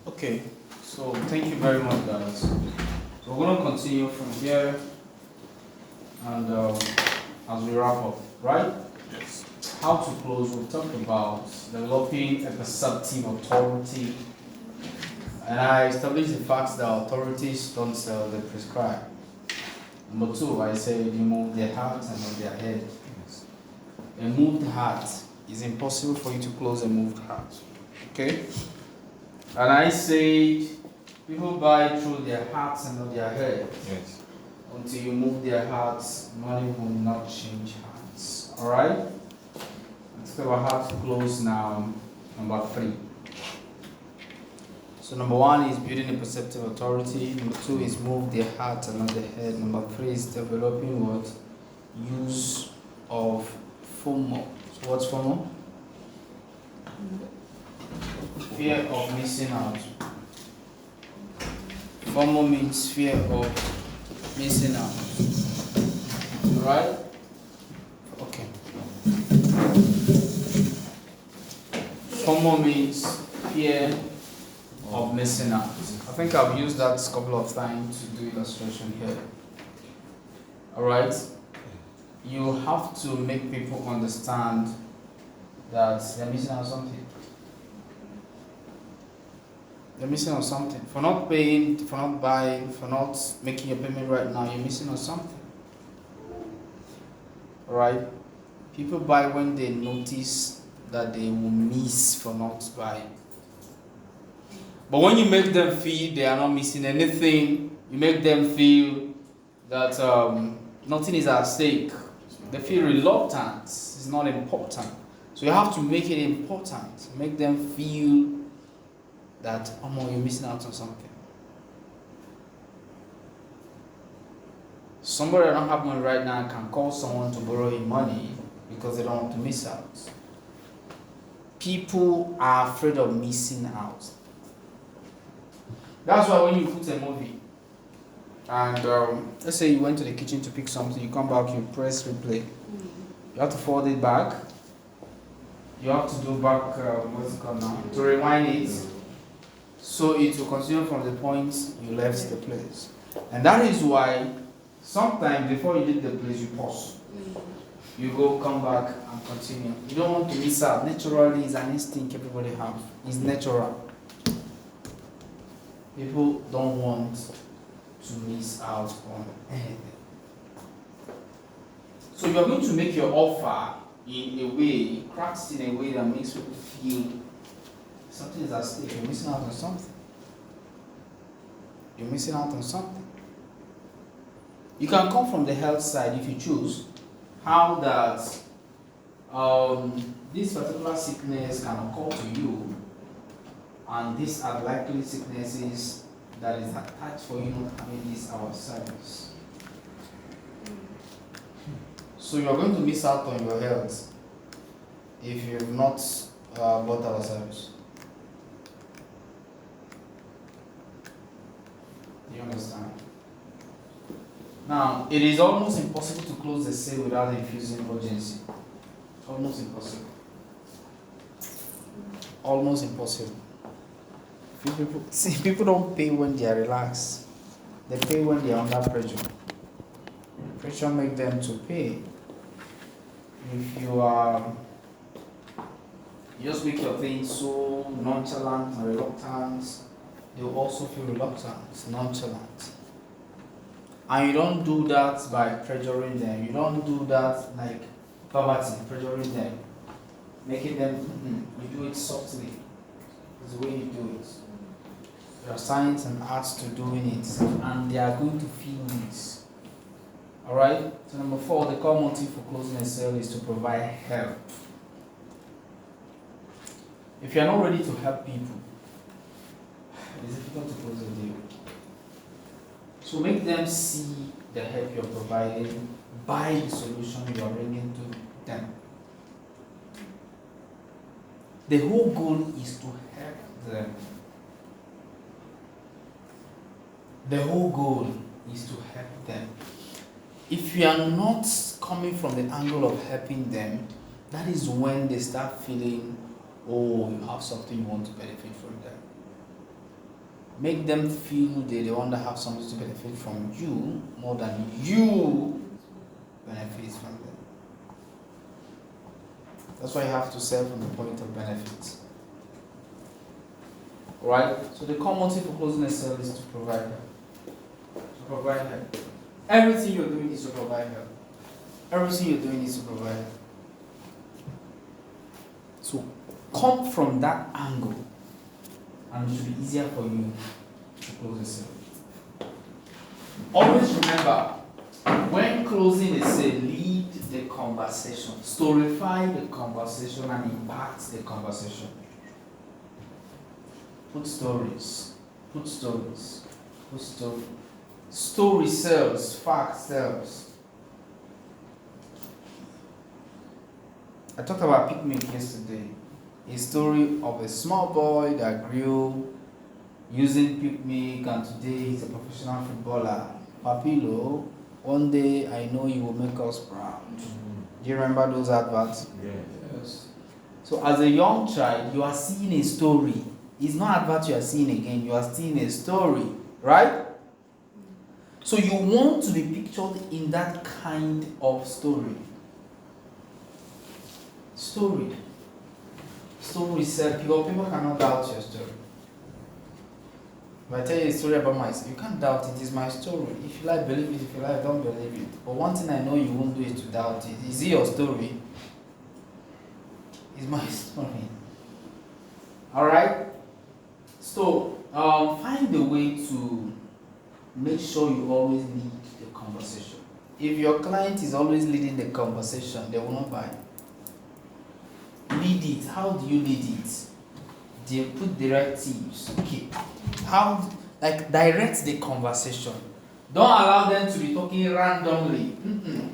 Okay, so thank you very much, guys. So we're going to continue from here and as we wrap up, right? Yes. How to close, we'll talk about developing a perceptive authority. And I established the fact that authorities don't sell, they prescribe. Number two, I said you move their heart and not their head. Yes. A moved heart is impossible for you to close a moved heart. Okay? And I said people buy through their hearts and not their head. Yes. Until you move their hearts, money will not change hands. Alright? Let's talk about how to close now. Number 3. So number 1 is building a perceptive authority. Number 2 is move their heart and not their head. Number 3 is developing what? Use of FOMO. So what's FOMO? Fear of missing out. FOMO means fear of missing out. Alright? Okay. FOMO means fear of missing out. I think I've used that a couple of times to do illustration here. Alright? You have to make people understand that they're missing out something. You're missing on something. For not paying, for not buying, for not making your payment right now, you're missing on something. Alright? People buy when they notice that they will miss for not buying. But when you make them feel they are not missing anything, you make them feel that nothing is at stake. They feel reluctant. It's not important. So you have to make it important. Make them feel that, oh, you're missing out on something. Somebody that don't have money right now can call someone to borrow him money because they don't want to miss out. People are afraid of missing out. That's why when you put a movie and let's say you went to the kitchen to pick something, you come back, you press replay. You have to forward it back. You have to do back, what's it called now? To rewind it. So it will continue from the point you left the place. And that is why sometimes before you leave the place, you pause. You go, come back, and continue. You don't want to miss out. Naturally, it's an instinct everybody has. It's natural. People don't want to miss out on anything. So you're going to make your offer in a way, crafted in a way that makes people feel something is at stake. You're missing out on something. You're missing out on something. You can come from the health side if you choose. How that this particular sickness can occur to you, and these are likely sicknesses that is attached for you not having this our service. So you are going to miss out on your health if you have not bought our service. Do you understand? Now, it is almost impossible to close the sale without infusing urgency. Almost impossible. Almost impossible. People don't pay when they are relaxed. They pay when they are under pressure. Pressure makes them to pay. If you just make your thing so nonchalant and reluctant, they will also feel reluctant, nonchalant. And you don't do that by pressuring them. You don't do that like poverty, pressuring them, making them, you do it softly. It's the way you do it. There are science and arts to doing it, and they are going to feel this. Alright? So number 4, the core motive for closing a sale is to provide help. If you are not ready to help people, it's difficult to close a deal. So make them see the help you're providing by the solution you are bringing to them. The whole goal is to help them. The whole goal is to help them. If you are not coming from the angle of helping them, that is when they start feeling, oh, you have something you want to benefit from them. Make them feel they want to have something to benefit from you more than you benefit from them. That's why you have to sell from the point of benefit. Right? So the core motive for closing a sale is to provide help. To provide help. Everything you're doing is to provide help. Everything you're doing is to provide help. So come from that angle, and it should be easier for you to close a sale. Always remember, when closing a sale, lead the conversation, storify the conversation, and impact the conversation. Put stories. Put stories. Put stories. Story sells. Fact sells. I talked about picnic yesterday. A story of a small boy that grew using picnic, and today he's a professional footballer. Papilo, one day I know you will make us proud. Do you remember those adverts? Yes. So as a young child, you are seeing a story. It's not advert you are seeing again, you are seeing a story, right? So you want to be pictured in that kind of story. Story. Story said people cannot doubt your story. If I tell you a story about myself, you can't doubt it. It's my story. If you like, believe it. If you like, don't believe it. But one thing I know you won't do is to doubt it. Is it your story? It's my story. Alright? So, find a way to make sure you always lead the conversation. If your client is always leading the conversation, they will not buy. Lead it. How do you lead it? They put directives. Okay. How, direct the conversation. Don't allow them to be talking randomly.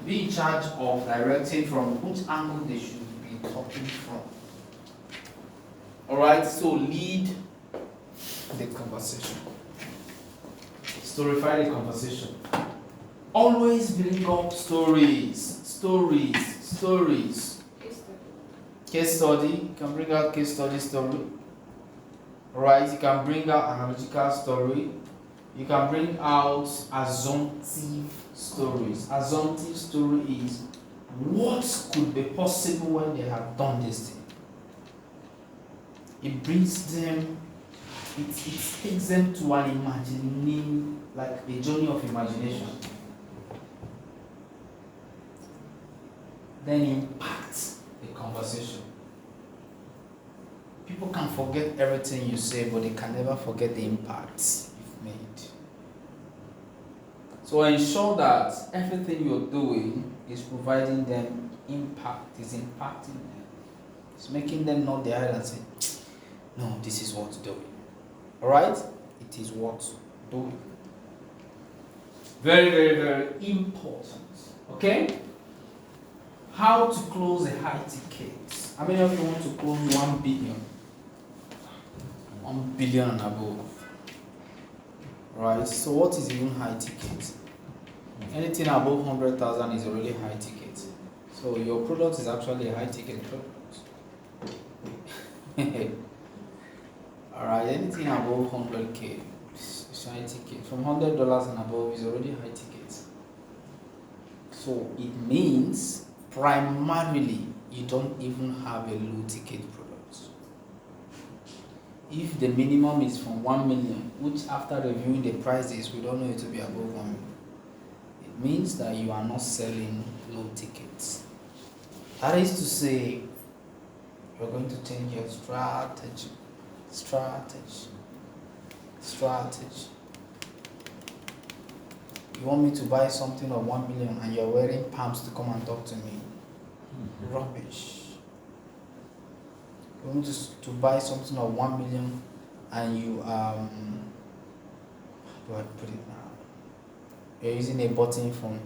Be in charge of directing from which angle they should be talking from. Alright, so lead the conversation. Storify the conversation. Always bring up stories. Case study. You can bring out case story. Right, you can bring out analogical story. You can bring out assumptive stories. Assumptive story is what could be possible when they have done this thing. It brings them, it takes them to an imagining, like a journey of imagination. Then impact the conversation. People can forget everything you say, but they can never forget the impact you've made. So ensure that everything you're doing is providing them impact, is impacting them. It's making them nod their head and say, no, this is worth doing. Alright? It is worth doing. Very, very, very important. Okay? How to close a high ticket. How many of you want to close 1 billion? 1 billion and above. Right? So what is even high ticket? Anything above 100,000 is already high ticket. So your product is actually a high ticket product. Alright, anything above 100k is high ticket. From $100 and above is already high ticket. So it means primarily you don't even have a low ticket product. If the minimum is from 1 million, which after reviewing the prices we don't know it to be above 1 million, it means that you are not selling low tickets. That is to say, you're going to change your strategy. You want me to buy something of 1 million and you're wearing pumps to come and talk to me? Rubbish. You want me to buy something of 1 million and you how do I put it now? You're using a button phone.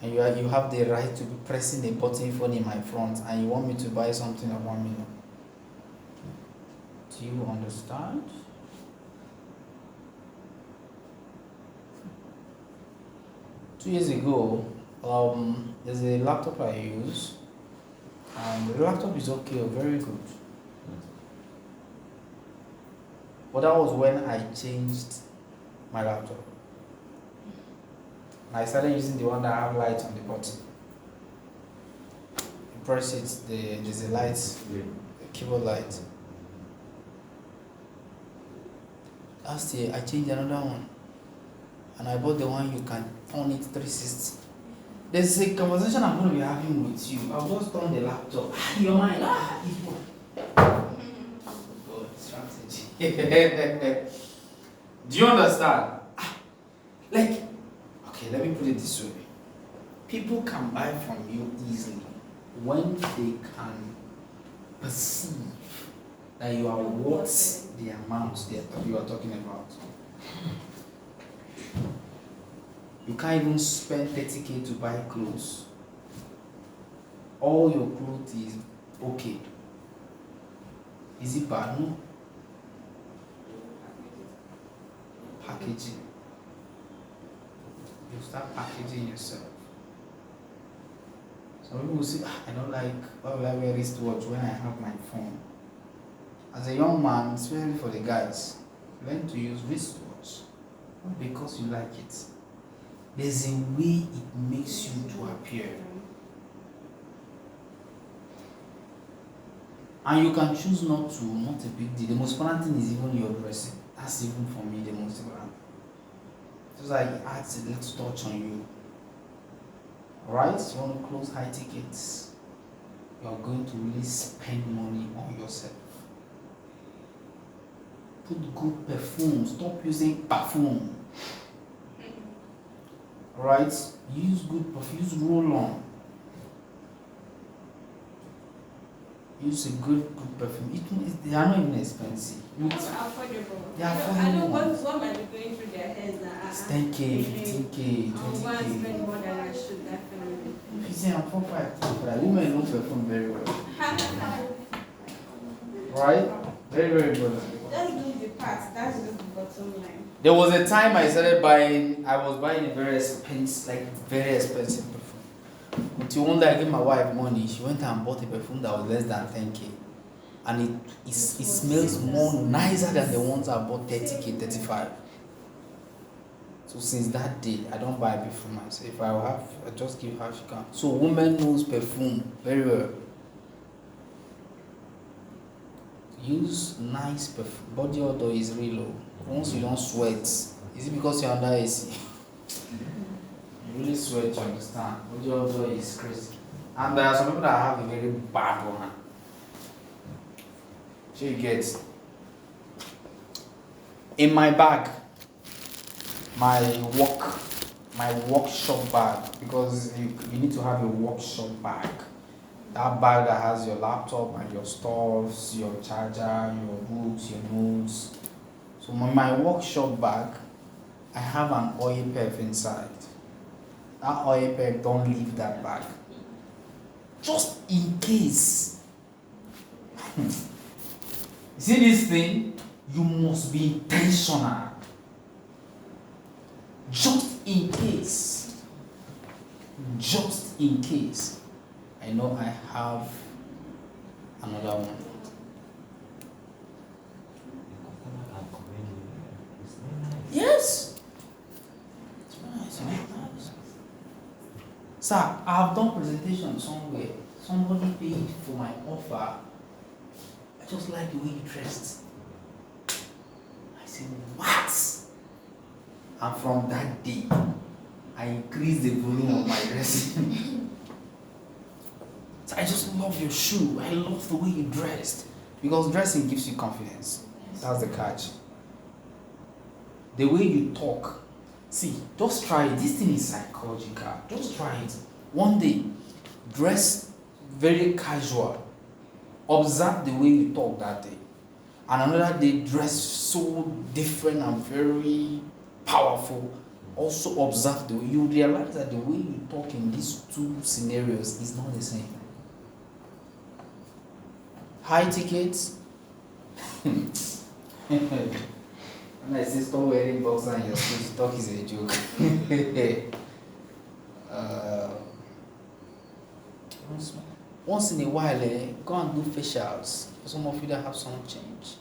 And you have the right to be pressing a button phone in my front, and you want me to buy something of 1 million. Do you understand? Do 2 years ago, there's a laptop I use, and the laptop is okay, very good. But that was when I changed my laptop. I started using the one that have light on the bottom. You press it, there's a light, a keyboard light. Last year I changed another one, and I bought the one you can turn it 360. There's a conversation I'm going to be having with you. I'll just turn the laptop. Your mind, people. Good strategy. Do you understand? Like, okay, let me put it this way. People can buy from you easily when they can perceive that you are worth the amount you are talking about. You can't even spend 30k to buy clothes. All your clothes is okay. Is it bad? No. Packaging. You start packaging yourself. Some people will say, I don't like, why will I wear wristwatch when I have my phone? As a young man, especially for the guys, learn to use wristwatch. Not because you like it. There's a way it makes you to appear. And you can choose not a big deal. The most important thing is even your dressing. That's even for me the most important. Just like it adds a little touch on you. Alright? You want to close high tickets. You are going to really spend money on yourself. Put good perfume. Stop using perfume. Alright? Use good perfume. Use roll-on. Use a good perfume. They are not even expensive. Affordable. They are affordable. I know what might be going through their heads now. It's 10k, 15k, 20k. I'm going to spend more than I should, definitely. If you say I'm 4-5, women know perfume very well. Right? Very, very good. Just do the part. That's just the bottom line. There was a time I was buying a very expensive perfume. Until one day I gave my wife money, she went and bought a perfume that was less than 10k. And it smells more nicer than the ones I bought 30k, 35. So since that day, I don't buy perfume myself. If I have, I just give her she can. So women knows perfume very well. Use nice perfume. Body odor is real low. Once you don't sweat, is it because you're under AC? You really sweat, you understand? Body odor is crazy. And there are some people that have a very bad one. So you get in my bag, my workshop bag, because you need to have a workshop bag. That bag that has your laptop and your stuffs, your charger, your books, your notes. So in my workshop bag, I have an oil perf inside. That oil perf don't leave that bag. Just in case. See this thing? You must be intentional. Just in case. Just in case. I know I have another one. Yes. Sir, I have done presentation somewhere. Somebody paid for my offer. I just like the way you dressed. I said, what? And from that day, I increased the volume of my dressing. So I just love your shoe. I love the way you dressed. Because dressing gives you confidence. That's the catch. The way you talk. See, just try it. This thing is psychological. Just try it. One day, dress very casual. Observe the way you talk that day. And another day, dress so different and very powerful. Also observe the way you realize that the way you talk in these two scenarios is not the same. High tickets. When I say stop wearing boxer and your speech talk is a joke. Once in a while, go and do facials. For some of you that have some change.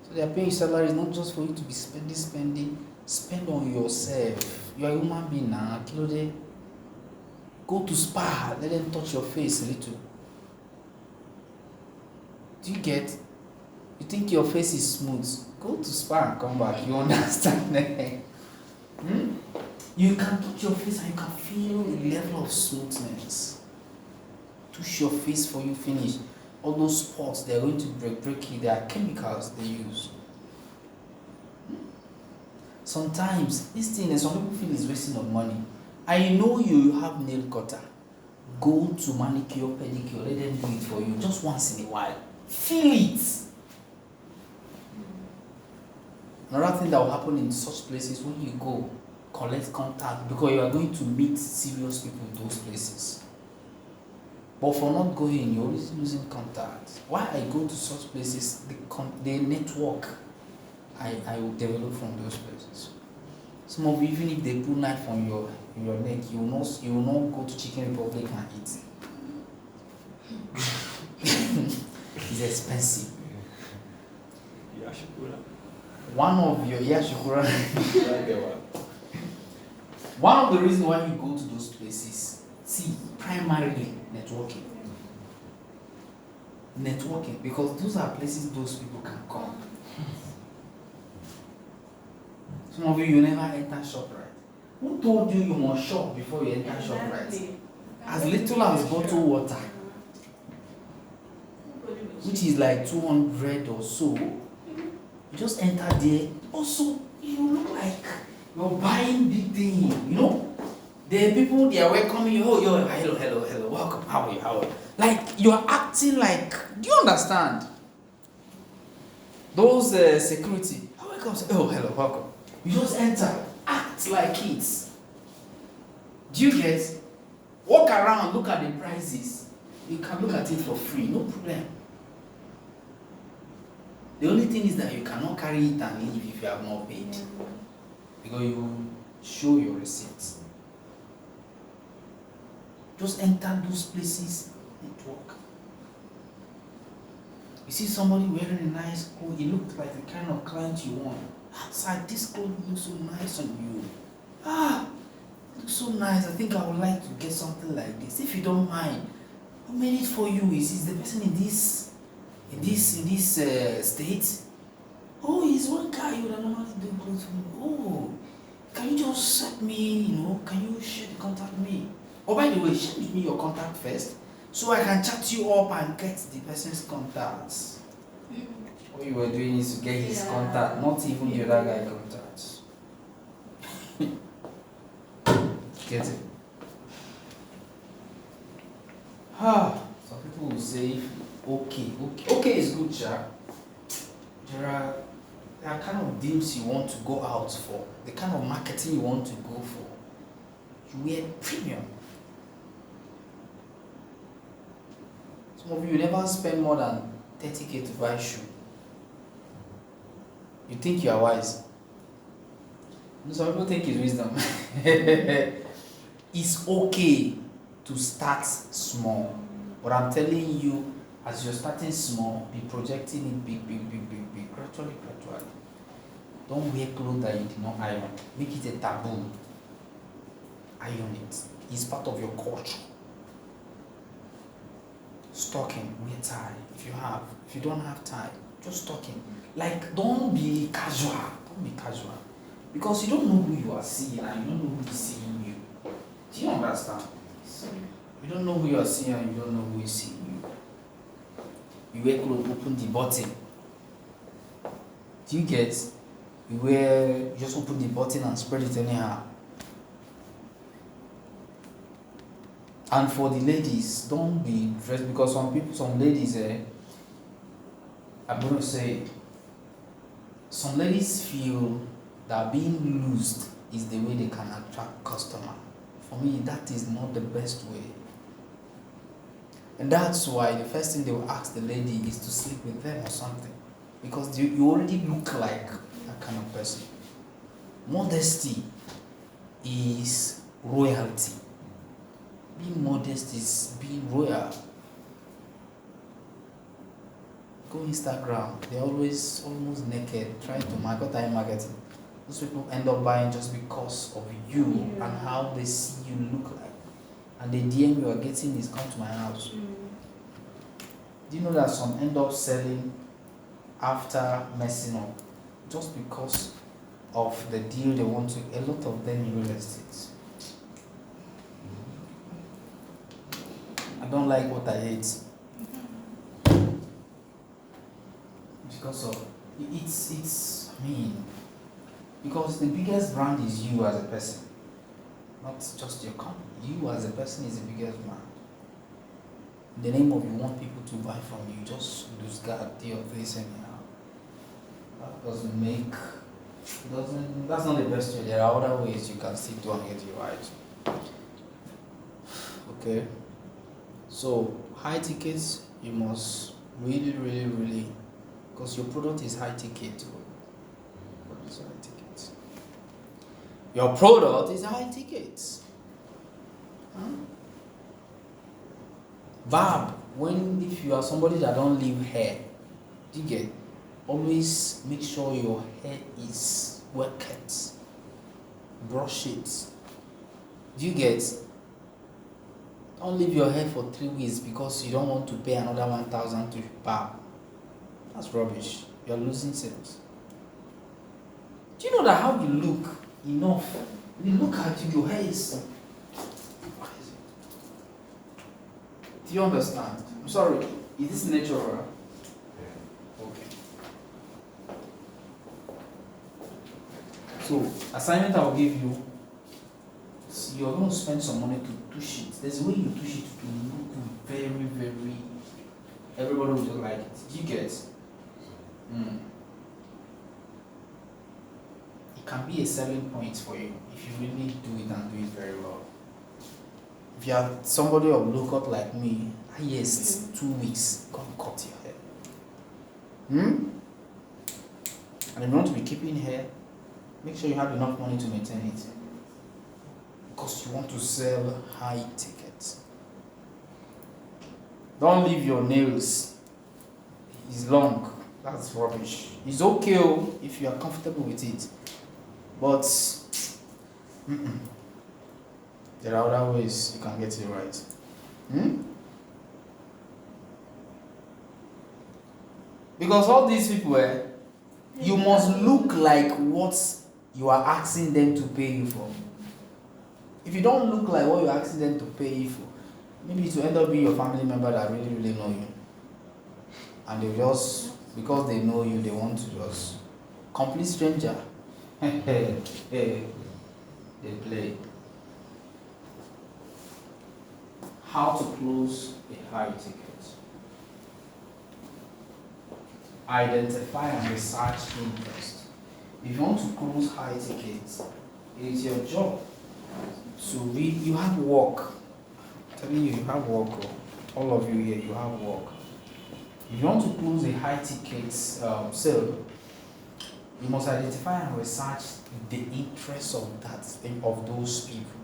So they are paying salaries not just for you to be spending. Spend on yourself. You are a human being now. Go to spa. Let them touch your face a little. Do you get? You think your face is smooth? Go to spa and come back. You understand? You can touch your face and you can feel the level of smoothness. Touch your face for you finish. All those spots, they're going to break it. There are chemicals they use. Sometimes this thing, some people feel is wasting of money. I know you have nail cutter. Go to manicure, pedicure, let them do it for you just once in a while. Feel it. Another thing that will happen in such places, when you go, collect contact, because you are going to meet serious people in those places. But for not going, you're always losing contact. Why I go to such places, the network I will develop from those places. Some of you, even if they put knife on your neck, you will not go to Chicken Republic and eat. It's expensive. One of the reasons why you go to those places, see, primarily networking, because those are places those people can come. Some of you never enter ShopRite. Who told you must shop before you enter ShopRite? As little as bottled water, which is like 200 or so, you just enter there. Also, you look like you're buying big thing. There are people, they are welcoming you. Oh, hello, welcome. How are you? Like, you're acting like, do you understand? Those security, welcome. Oh, hello, welcome. You just enter, act like it. Do you get? Walk around, look at the prices. You can look at it for free, no problem. The only thing is that you cannot carry it and leave if you have not paid. Because you will show your receipts. Just enter those places, network. You see somebody wearing a nice coat, he looked like the kind of client you want. Outside, this clothes looks so nice on you. It looks so nice. I think I would like to get something like this. If you don't mind, who made it for you? Is the person in this state? Oh, he's one guy you would normally do clothes for me. Oh, can you just set me, can you share the contact with me? Oh, by the way, share with me your contact first, so I can chat you up and get the person's contacts. What you were doing is to get his contact, not even the other guy contacts. Get it? Some people will say, okay is good, Jack. There are kind of deals you want to go out for, the kind of marketing you want to go for. You wear premium. Some of you never spend more than 30K to buy a shoe. You think you are wise. Some people think it's wisdom. It's okay to start small. But I'm telling you, as you're starting small, be projecting it big, gradually. Don't wear clothes that you did not iron. Make it a taboo. Iron it. It's part of your culture. Stocking, wear tie. If you don't have tie, just stocking. Like, don't be casual. Because you don't know who you are seeing and you don't know who is seeing you. Do you understand? You don't know who you are seeing and you don't know who is seeing you. You wear clothes, open the button. Do you get? You just open the button and spread it anyhow. And for the ladies, don't be dressed, because some ladies, I'm going to say, some ladies feel that being loosed is the way they can attract customer. For me, that is not the best way. And that's why the first thing they will ask the lady is to sleep with them or something. Because you already look like that kind of person. Modesty is royalty. Being modest is being royal. Go Instagram, they're always almost naked, trying to marketing. Those people end up buying just because of you and how they see you look like. And the DM you are getting is come to my house. Do you know that some end up selling after messing up just because of the deal they want to? A lot of them in real estate. I don't like what I hate. Because of because the biggest brand is you as a person, not just your company. You as a person is the biggest brand. In the name of you want people to buy from you, just lose guard your face anyhow. That's not the best way. There are other ways you can still do and get it right. Okay. So high tickets, you must really, because your product is high ticket. Your product is high ticket. Barb, if you are somebody that don't leave hair, do you get? Always make sure your hair is well kept. Brush it. Do you get? Don't leave your hair for 3 weeks because you don't want to pay another 1,000 to barb. That's rubbish. You're losing sales. Do you know that how you look enough? When you look at you, your hair is. Do you understand? I'm sorry. Is this natural? Okay. So, assignment I will give you. You're going to spend some money to touch it. There's a way you touch it to look very. Everybody will just like it. Do you get? It can be a selling point for you if you really do it and do it very well. If you are somebody of low cut like me, highest 2 weeks, come cut your hair. And if you want to be keeping hair, make sure you have enough money to maintain it. Because you want to sell high tickets. Don't leave your nails. It's long. That's rubbish. It's okay if you are comfortable with it. But there are other ways you can get it right. Because all these people, you must look like what you are asking them to pay you for. If you don't look like what you're asking them to pay you for, maybe it will end up being your family member that really know you. And they just, because they know you, they want to just, complete stranger. They play. How to close a high ticket. Identify and research interest. If you want to close high tickets, it is your job to read. You have work. I'm telling you have work. All of you here, you have work. If you want to close a high ticket sale, you must identify and research the interests of those people.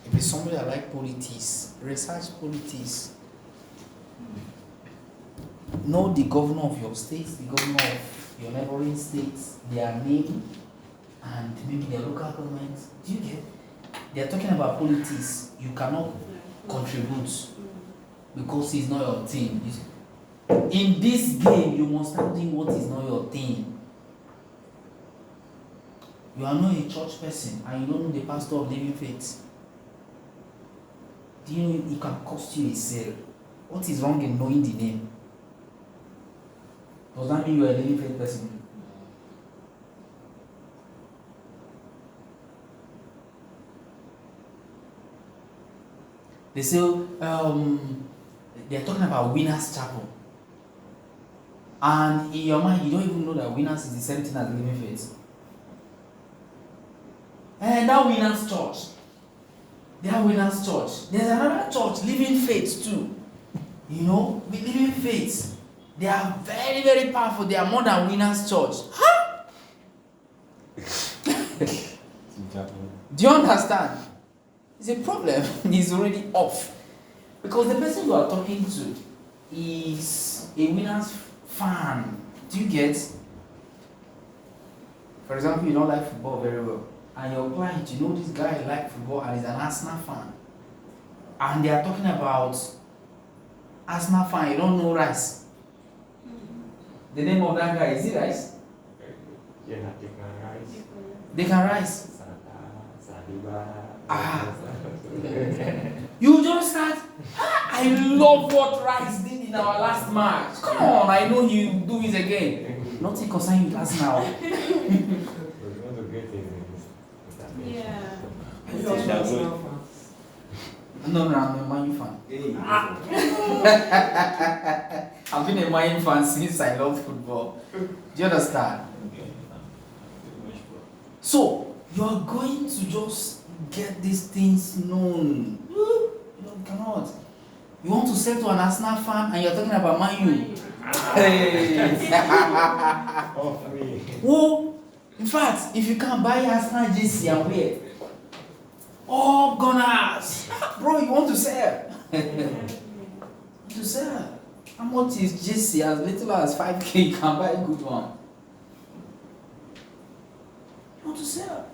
If it's somebody that like politics, research politics. Know the governor of your state, the governor of your neighboring states, their name, and maybe their local government. Do you get? They are talking about politics. You cannot contribute because it's not your thing. In this game, you must start doing what is not your thing. You are not a church person and you don't know the pastor of Living Faith. Do you know it can cost you a sale? What is wrong in knowing the name? Does that mean you are a Living Faith person? They say they're talking about Winners Chapel. And in your mind, you don't even know that Winners is the same thing as Living Faith. And that Winners Church. They are Winners Church. There's another church, Living Faith too. You know, with Living Faith, they are very, very powerful. They are more than Winners Church. Huh? Do you understand? It's a problem. He's already off. Because the person you are talking to is a winner's fan. Do you get? For example, you don't like football very well. And your client, you know this guy like football and is an Arsenal fan. And they are talking about Arsenal fan, you don't know Rice. The name of that guy, is it Rice? Yeah, they can rise. They can Rice. Saliba. Ah. You just start. I love what Rice did in our last match. Come on, I know he will do it again. Nothing concerning with Arsenal. We want to get in. Yeah. No, I'm a Man U fan. Hey, I've been a Man U fan since I love football. Do you understand? So, you're going to just get these things known. You cannot. You want to sell to an Arsenal fan and you're talking about Man U. Hey. off me. Oh, in fact, if you can buy Arsenal JC and wear, oh, Gunners! Bro, you want to sell? To sell. How much is JC? As little as 5K, you can buy a good one. You want to sell?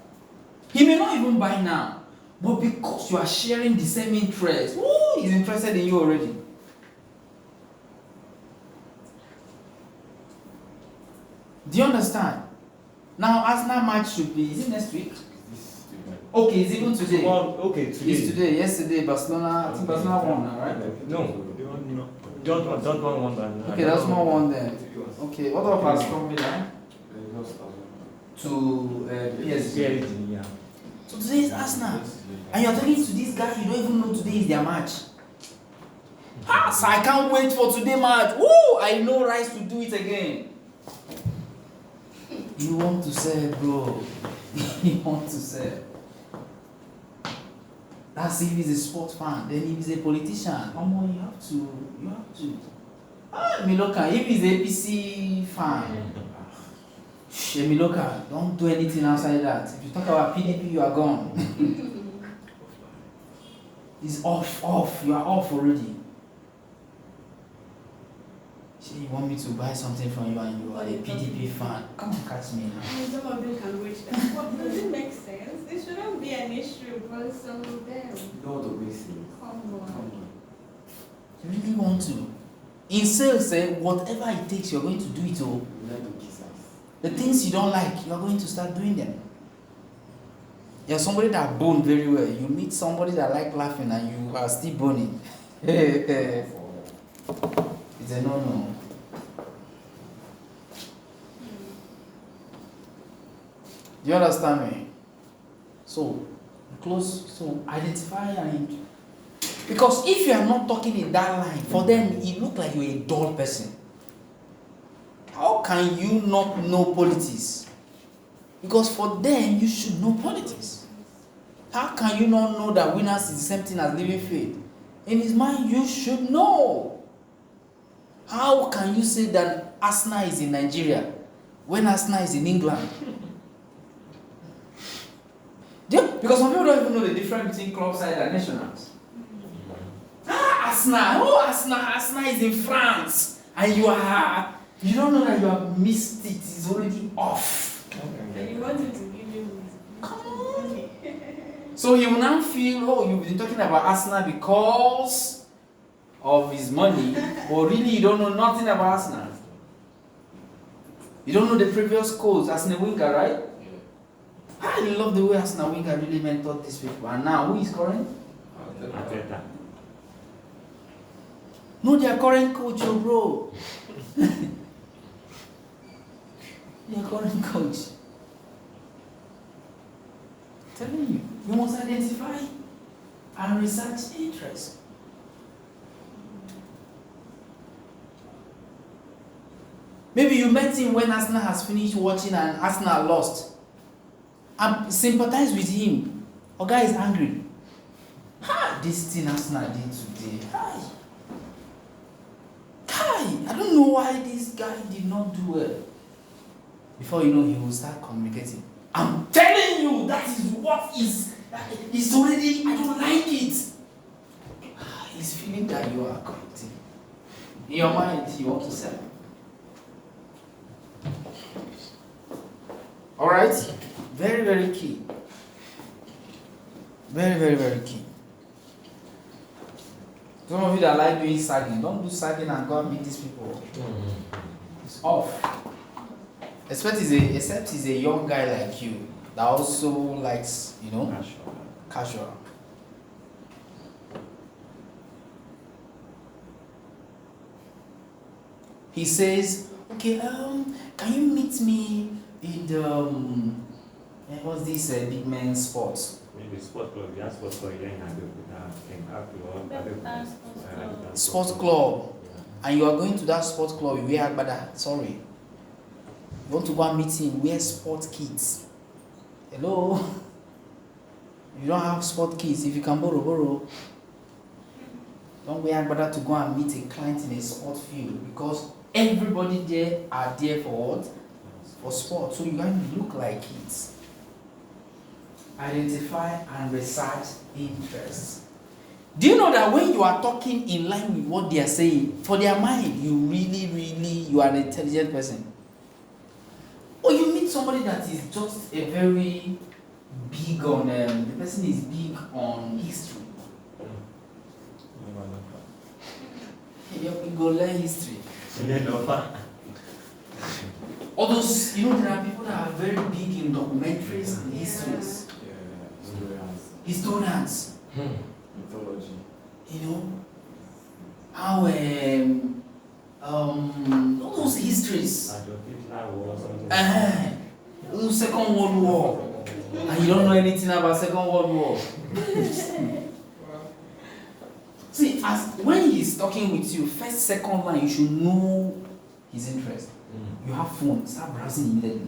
He may not even buy now, but because you are sharing the same interest, he's interested in you already. Do you understand? Now, Arsenal match should be, is it next week? Okay, it's even today. Okay, today. It's today. Yesterday, Barcelona, I think Barcelona won now, right? No. Dortmund won that. Okay, that's more one then. Okay, what about Aston Villa to PSG? PSG, yeah. So today is Arsenal, and you're talking to this guy you don't even know today is their match. So I can't wait for today match. Woo! I know Rice will do it again. You want to sell, bro? You want to sell? That's if he's a sports fan. Then if he's a politician, you have to. Miloka, if he's a APC fan, Miloka, don't do anything outside that. If you talk about PDP, you are gone. It's off. You are off already. You want me to buy something from you and you are a PDP fan? Come on, catch me now. Some of them can reach that. What does it make sense? It shouldn't be an issue, but some of them. No, the reason. Come on. You really want to? In sales, whatever it takes, you're going to do it all. The things you don't like, you're going to start doing them. You're somebody that bone very well. You meet somebody that like laughing and you are still boning. It's a no-no. Do you understand me? So, identify and... Because if you are not talking in that line, for them, it looks like you're a dull person. How can you not know politics? Because for them, you should know politics. How can you not know that winners is the same thing as living faith? In his mind, you should know. How can you say that Arsenal is in Nigeria when Arsenal is in England? Because some people don't even know the difference between club side and nationals. Arsenal is in France, and you don't know that you have missed it. It's already off. And you want him to give you Come on. So he will now feel, you've been talking about Arsenal because of his money, but really you don't know nothing about Arsenal. You don't know the previous coach, Arsenal winger, right? I love the way Arsenal winger really mentored these people. And now, who is current? Arteta. No, their current coach, bro. Their current coach. Telling you, you must identify and research interest. Maybe you met him when Arsenal has finished watching and Arsenal lost. And sympathize with him. Or guy is angry. This thing Arsenal did today. I don't know why this guy did not do well. Before you know, he will start communicating. I'm telling you, that is what is It's already, I don't like it. He's feeling that you are corrupting. In your mind, you want to sell. Alright? Very, very key. Very, very, very key. Some of you that like doing sagging, don't do sagging and go and meet these people. It's off. Except he's a young guy like you that also likes, casual. He says, okay, can you meet me in the what's this big man sports? Maybe sport club. Yeah, sports club. Sports club. And you are going to that sports club, you wear agbada. Sorry. You want to go and meet him, wear sport kits. Hello? You don't have sport kits. If you can borrow. Don't wear agbada to go and meet a client in a sport field, because everybody there are there for what? For sport. So you can look like it. Identify and research interests. Do you know that when you are talking in line with what they are saying, for their mind, you you are an intelligent person? Or you meet somebody that is just a very big on, the person is big on history. You go learn history. All those, there are people that are very big in documentaries and histories. Historians. Mythology. How all those histories. Second World War. And you don't know anything about Second World War. See, when he's talking with you, first, second line, you should know his interest. You have phone, start browsing immediately.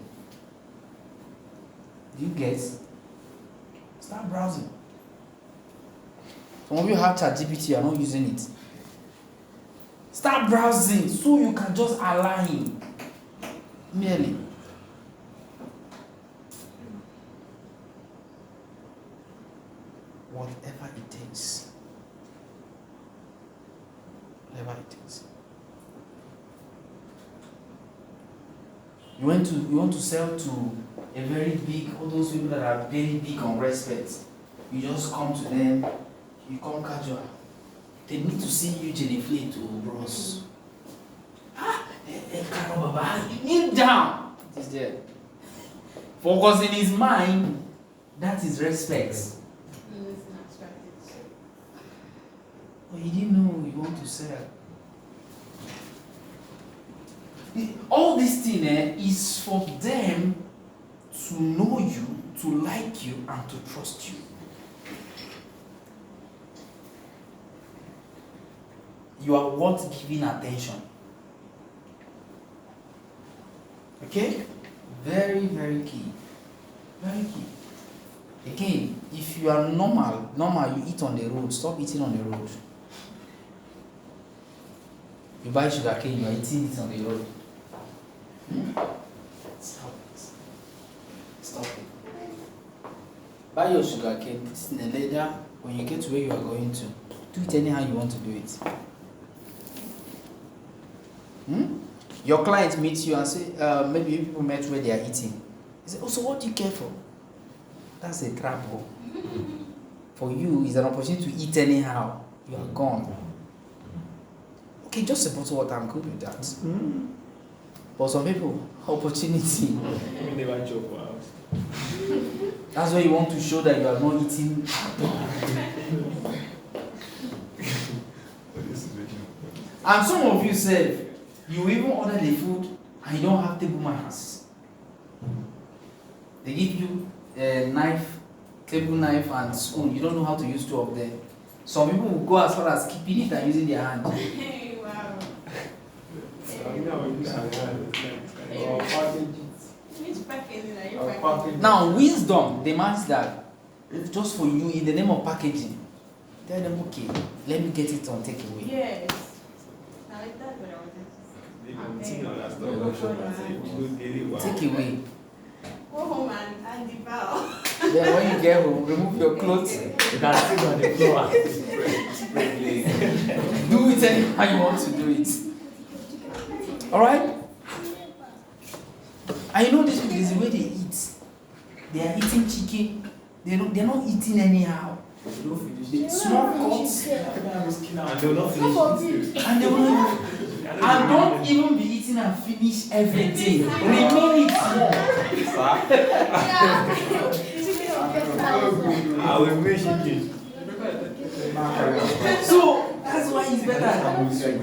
Do you get? Start browsing. Some of you have ChatGPT, you are not using it. Start browsing so you can just align. Merely. Whatever it takes. Whatever it takes. You want to sell to a very big, all those people that are very big on respect. You just come to them, you come casual. They need to see you genuflate to bros. You kneel down. It is there. Focus in his mind, that is respect. But he didn't know you want to sell. All this thing is for them to know you, to like you, and to trust you. You are worth giving attention. Okay? Very, very key. Very key. Again, if you are normal, you eat on the road, stop eating on the road. You buy sugar cane, you are eating it on the road. Stop it. Stop it. Buy your sugar cane, put it in a leather. When you get to where you are going to, do it anyhow you want to do it. Your client meets you and say, maybe people met where they are eating. He say, oh, so what do you care for? That's a trap. For you, it's an opportunity to eat anyhow. You are gone. Okay, just a bottle of water, I'm good with that. But some people, opportunity. We never joke about. That's why you want to show that you are not eating. And some of you said, you even order the food and you don't have table manners. They give you a knife, table knife and spoon. You don't know how to use two of them. Some people will go as far as keeping it and using their hand. Wow. Which packaging are you packing? Now, wisdom demands that just for you, in the name of packaging, tell them, okay, let me get it on takeaway. Yes. Now that's what I wanted to say. Take away. Go home and devour. Then when you get home, remove your clothes. You can sit on the floor. Do it anyhow you want to do it. Alright? And you know this is the way they eat. They are eating chicken. They're not eating anyhow. Small cuts. And they will not finish it. And they will not and don't even be eating and finish everything. Remain it small. I will make chicken. So that's why it's better.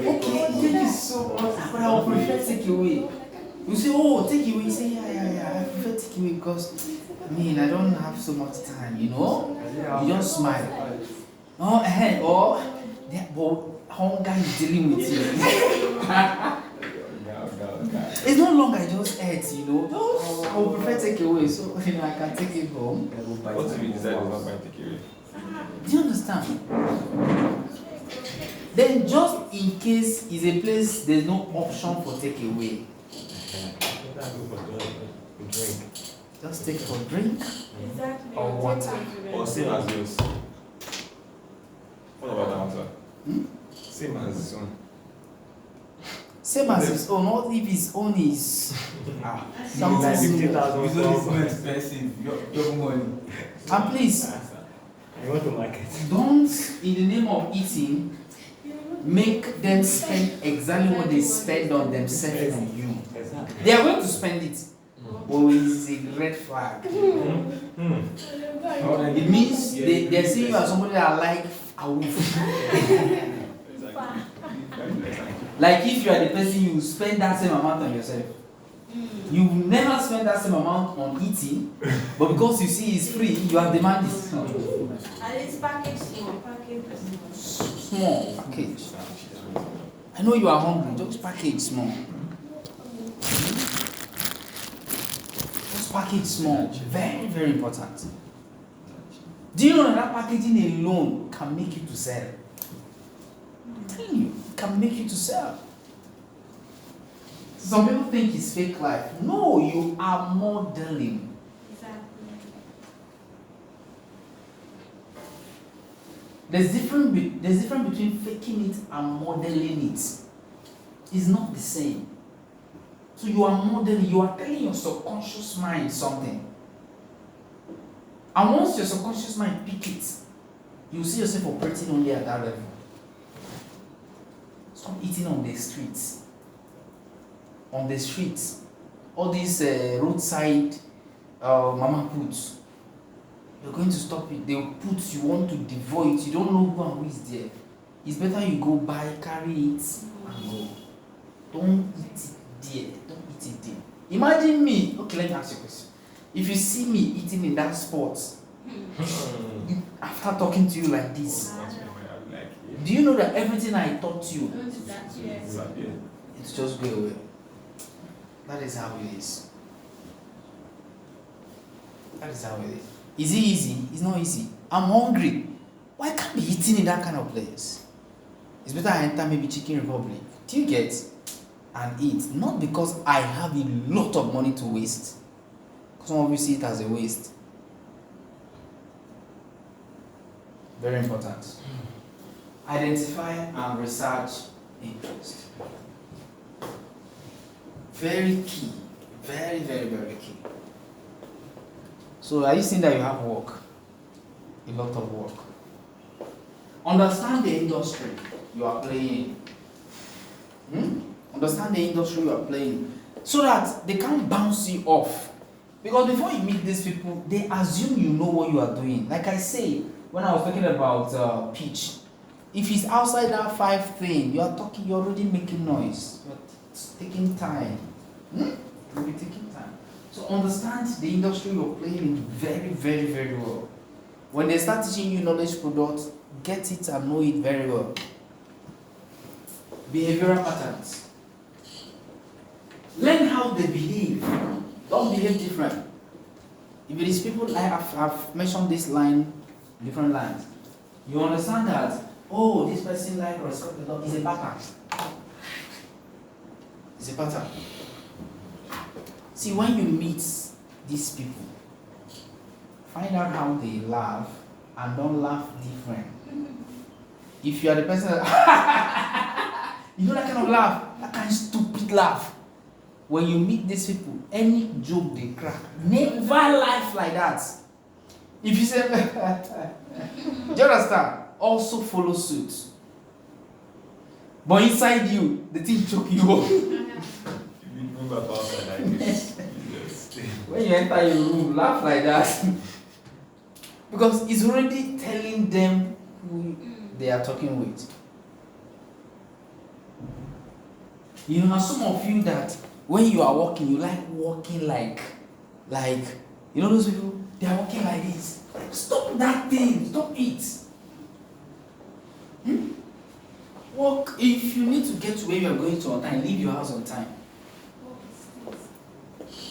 Okay, thank you so much. But I would prefer takeaway. You say, oh, takeaway. You say, yeah. I prefer takeaway because I don't have so much time, you know? You just smile. But hunger is dealing with you. It's no longer just ate, you know. I would prefer takeaway, so I can take it home. What if you decide to not buy takeaway? Do you understand? Then just in case is a place there's no option for takeaway. Just take for drink. Exactly. Or water. Or same as yours. What about that water? Same as his own. Same as his own. What if his own is something Like similar? 50,000 It's pounds. more expensive. Your money. And please, I want to market. don't, in the name of eating, make them spend exactly what they spend on themselves on you. Exactly. They are going to spend it. But it's a red flag. It means they're seeing you as somebody that like a wolf. Like if you are the person, you spend that same amount on yourself. You will never spend that same amount on eating, but because you see it's free, you have demanded it. And it's packaged small. Small package. I know you are hungry, just package small. Just package small. Very, very important. Do you know that packaging alone can make you to sell? I'm telling you, it can make you to sell. Some people think it's fake life. No, you are modeling. Exactly. There's difference between faking it and modeling it. It's not the same. So you are modeling, you are telling your subconscious mind something. And once your subconscious mind pick it, you see yourself operating only at that level. Stop eating on the streets. On the streets. All these roadside mama puts. You're going to stop it. They will put, you want to devour it. You don't know who is there. It's better you go buy, carry it, and go. Don't eat it there. Don't eat it there. Imagine me. Okay, let me ask you a question. If you see me eating in that spot, after talking to you like this, do you know that everything I taught you, it's just go away? That is how it is. That is how it is. Is it easy? It's not easy. I'm hungry. Why can't I be eating in that kind of place? It's better I enter maybe Chicken Republic. Do you get? And eat. Not because I have a lot of money to waste. Some of you see it as a waste. Very important. Identify and research interest. Very key. Very, very, very key. So are you seeing that you have work? A lot of work. Understand the industry you are playing. Understand the industry you are playing. So that they can't bounce you off. Because before you meet these people, they assume you know what you are doing. Like I say, when I was talking about pitch, if it's outside that 5 thing, you're already making noise. You're taking time. You'll be taking time. So understand the industry you're playing in very, very, very well. When they start teaching you knowledge products, get it and know it very well. Behavioral patterns. Learn how they behave. Don't behave different. If it is people, I've mentioned this line, different lines. You understand that, oh, this person like or respect the dog is a pattern. It's a pattern. See, when you meet these people, find out how they laugh and don't laugh different. If you are the person that you know that kind of laugh, that kind of stupid laugh. When you meet these people, any joke they crack, never laugh like that. If you say, do you understand? Also follow suit. But inside you, the thing choke you up. You remember about that like this. When you enter your room, laugh like that. Because it's already telling them who they are talking with. You know, some of you that when you are walking, you like walking like, you know those people, they are walking like this. Stop that thing, stop it. Walk, if you need to get to where you are going to on time, leave your house on time.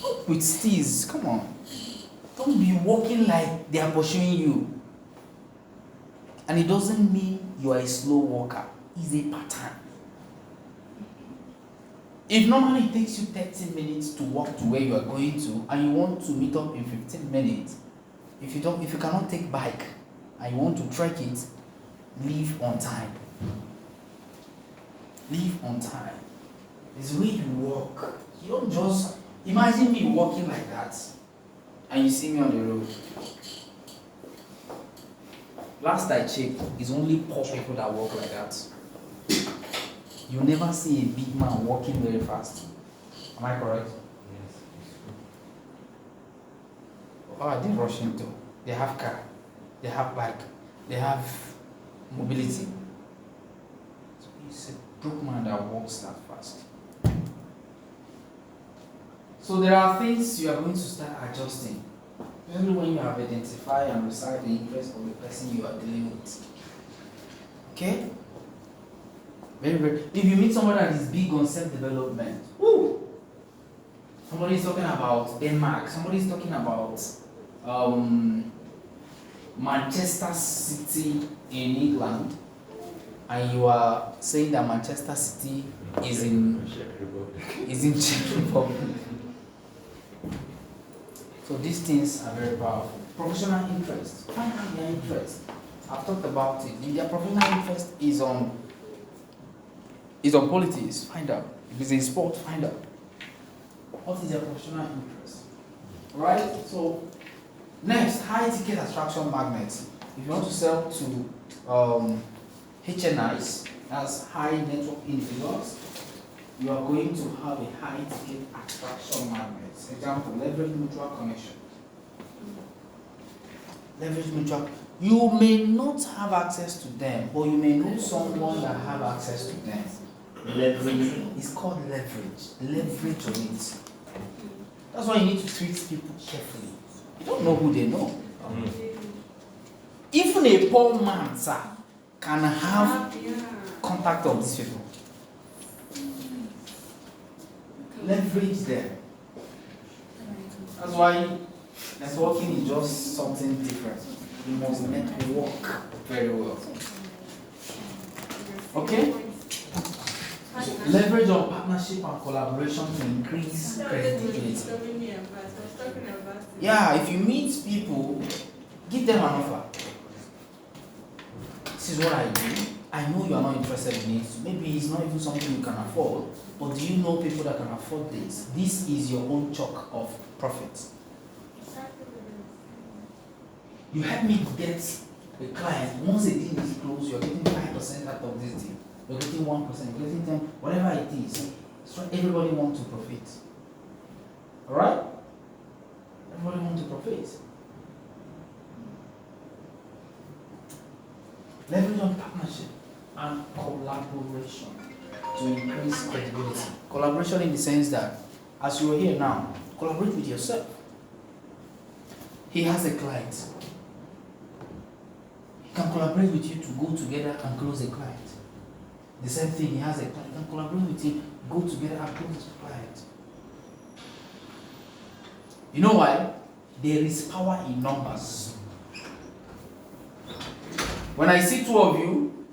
Walk with steez, come on. Don't be walking like they are pursuing you. And it doesn't mean you are a slow walker. It's a pattern. If normally it takes you 30 minutes to walk to where you are going to, and you want to meet up in 15 minutes, if you cannot take bike and you want to trek it, leave on time. Leave on time. It's the way you walk. You don't just imagine me walking like that, and you see me on the road. Last I checked, it's only poor people that walk like that. You never see a big man walking very fast. Am I correct? Yes. Oh, I didn't rush into. They have car, they have bike, they have mobility. So it's a broke man that walks that fast. So there are things you are going to start adjusting. Only when you have identified and recite the interest of the person you are dealing with. Okay? Very, very. If you meet someone that is big on self-development, woo! Somebody is talking about Denmark, somebody is talking about Manchester City in England, and you are saying that Manchester City is in Czech Republic. So these things are very powerful. Professional interest. Find out their interest. I've talked about it. If their professional interest is on politics, find out. If it's in sport, find out. What is their professional interest? Right? So next, high ticket attraction magnets. If you want to sell to HNIs, that's high network individuals, you are going to have a high ticket attraction magnet. Example, leverage mutual connection. Leverage mutual. You may not have access to them, but you may know someone that have access to them. Leverage is called leverage. Leverage on it. That's why you need to treat people carefully. You don't know who they know. Even a poor man, sir, can have contact of these people. Leverage them. That's why networking is just something different. You must network very well. Okay? Leverage on partnership and collaboration to increase credibility. Yeah, if you meet people, give them an offer. This is what I do. I know you are not interested in it. Maybe it's not even something you can afford. But do you know people that can afford this? This is your own chunk of profit. You help me get a client. Once a deal is closed, you're getting 5% out of this deal. You're getting 1%, you're getting 10%, whatever it is. So everybody wants to profit. Alright? Everybody wants to profit. Leverage on partnership and collaboration to increase credibility. Collaboration in the sense that, as you are here now, collaborate with yourself. He has a client. He can collaborate with you to go together and close a client. The same thing, he has a client. He can collaborate with you, go together and close a client. You know why? There is power in numbers. When I see two of you,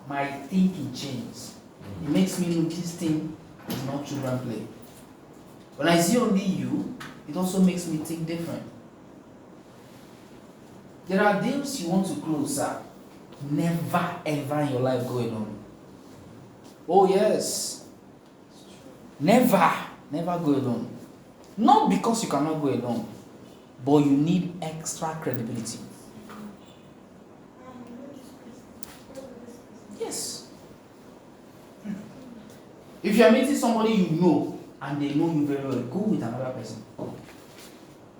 my thinking changes. It makes me know this thing is not children play. When I see only you, it also makes me think different. There are deals you want to close, sir. Never ever in your life go alone. Oh yes. Never go alone. Not because you cannot go alone, but you need extra credibility. Yes. If you are meeting somebody you know and they know you very well, go with another person.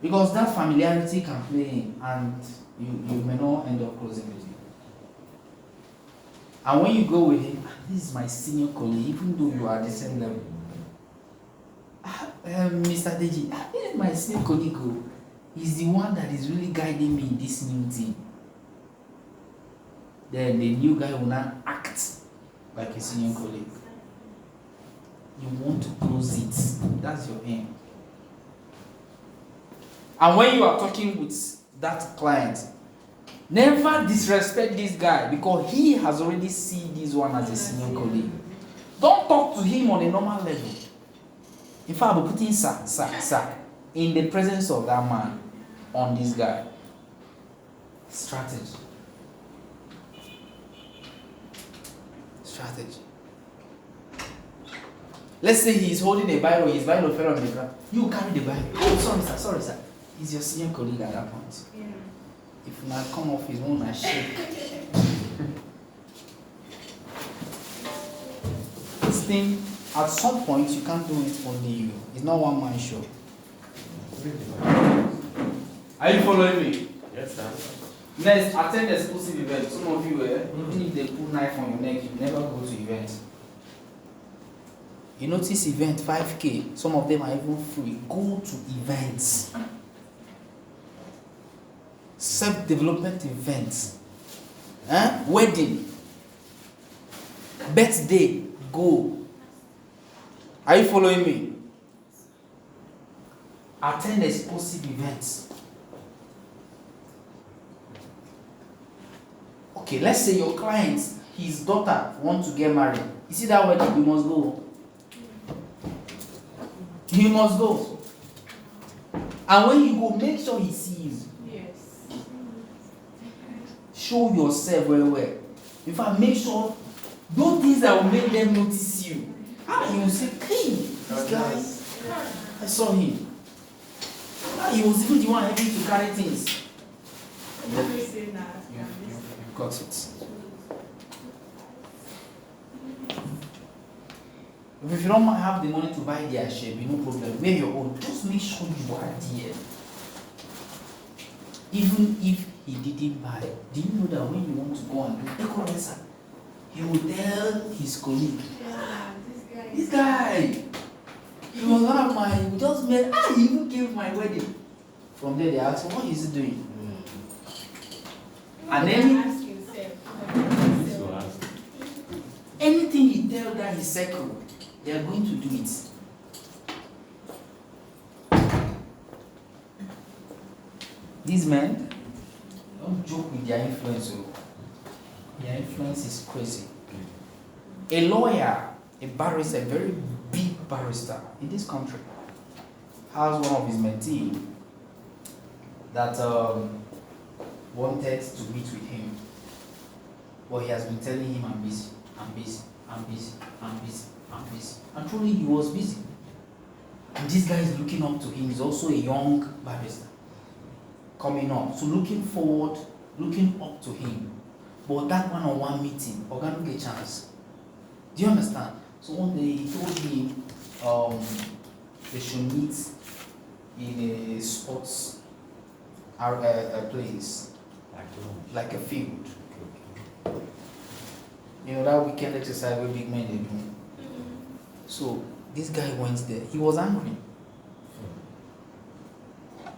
Because that familiarity can play in and you may not end up closing with him. And when you go with him, this is my senior colleague, even though you are at the same level. Mr. Deji, this is my senior colleague. He's the one that is really guiding me in this new thing. Then the new guy will not act like a senior colleague. You want to close it. That's your aim. And when you are talking with that client, never disrespect this guy because he has already seen this one as a senior colleague. Don't talk to him on a normal level. In fact, I'll be putting sir in the presence of that man on this guy. Strategy. Let's say he's holding a Bible, his Bible fell on the ground. You carry the Bible. Oh, sorry, sir. He's your senior colleague at that point. Yeah. If not come off his own and shake. This thing, at some point, you can't do it only you. It's not one man show. Are you following me? Yes, sir. Next, attend exclusive events. Some of you, even if they put knife on your neck, you never go to events. You notice event 5K, some of them are even free. Go to events. Self-development events. Wedding. Birthday. Go. Are you following me? Attend exclusive events. Okay, let's say your client, his daughter wants to get married. You see that wedding, you must go. You must go. And when you go, make sure he sees you. Yes. Show yourself very well. In fact, make sure do things that will make them notice you. And you will say, hey, this guy, I saw him. He was even the one helping to carry things. You've Got it. If you don't have the money to buy their share, no problem. Wear your own. Just make sure you are there. Even if he didn't buy, do you know that when you want to go and do economics, he will tell his colleague, this guy, he was one of my, we just met, he even gave my wedding. From there they ask him, what is he doing? And then anything he tells that his circle, they are going to do it. These men don't joke with their influence. Their influence is crazy. A lawyer, a barrister, a very big barrister in this country, has one of his mentees that wanted to meet with him. But he has been telling him, I'm busy. And truly he was busy. And this guy is looking up to him. He's also a young barrister coming up. So looking forward, looking up to him. But that one-on-one meeting, Organ get chance. Do you understand? So one day he told him they should meet in a sports a place, like a field. You know that weekend exercise where big men they do. So this guy went there. He was angry.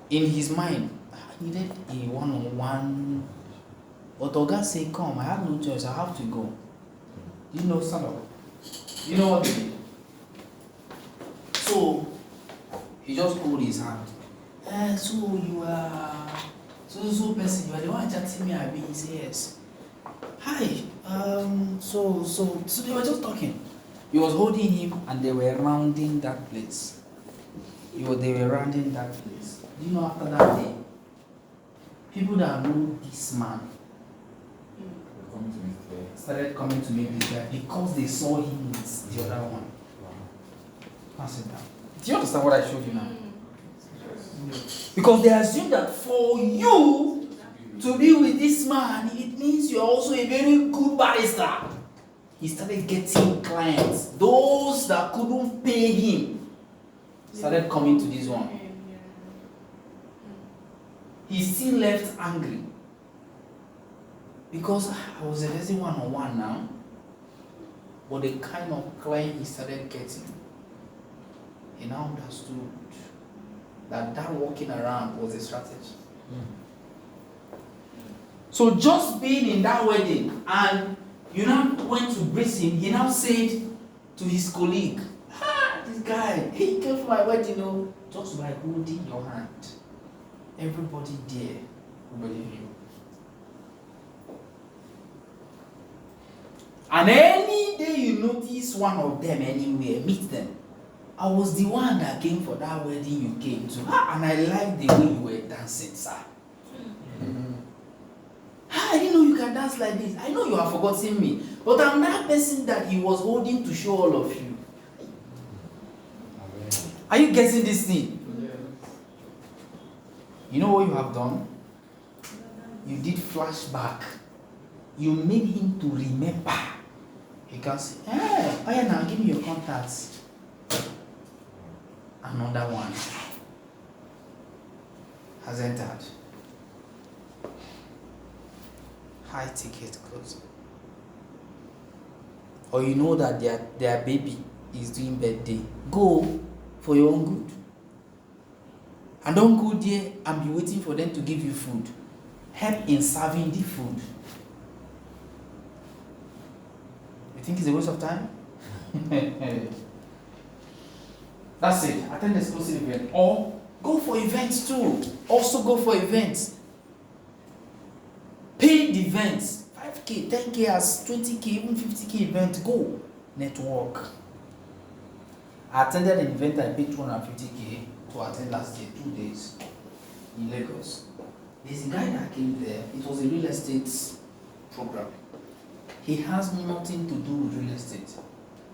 In his mind, I needed a one-on-one. But Oga said, come, I have no choice, I have to go. You know, stand up. You know what they did? So he just pulled his hand. So you are so person, you are the one chatting me, I mean, he said yes. Hi, so they were just talking. He was holding him and they were rounding that place. They were rounding that place. Do you know after that day, people that know this man Come to me today. started coming to meet this guy because they saw him with the other one. Pass it down. Do you understand what I showed you now? Because they assume that for you to be with this man, it means you're also a very good barrister. He started getting clients. Those that couldn't pay him started coming to this one. He still left angry. Because I was addressing one-on-one now. But the kind of client he started getting, he now understood that walking around was a strategy. So just being in that wedding, and you now went to brace him, he now said to his colleague, this guy, he came for my wedding, just by holding your hand. Everybody there will believe you. And any day you notice one of them anywhere, meet them. I was the one that came for that wedding you came to. And I liked the way you were dancing, sir. I didn't know you can dance like this. I know you have forgotten me. But I'm that person that he was holding to show all of you. Are you getting this thing? You know what you have done? You did flashback. You made him to remember. He can say, hey, oh yeah, now give me your contacts. Another one has entered. High ticket closing. Or you know that their baby is doing birthday. Go for your own good. And don't go there and be waiting for them to give you food. Help in serving the food. You think it's a waste of time? That's it. Attend the exclusive event. Or go for events too. Also go for events. Paid events. 5K, 10K, as 20K, even 50K event. Go. Network. I attended an event I paid 250K to attend last year, 2 days in Lagos. There's a guy that came there. It was a real estate program. He has nothing to do with real estate.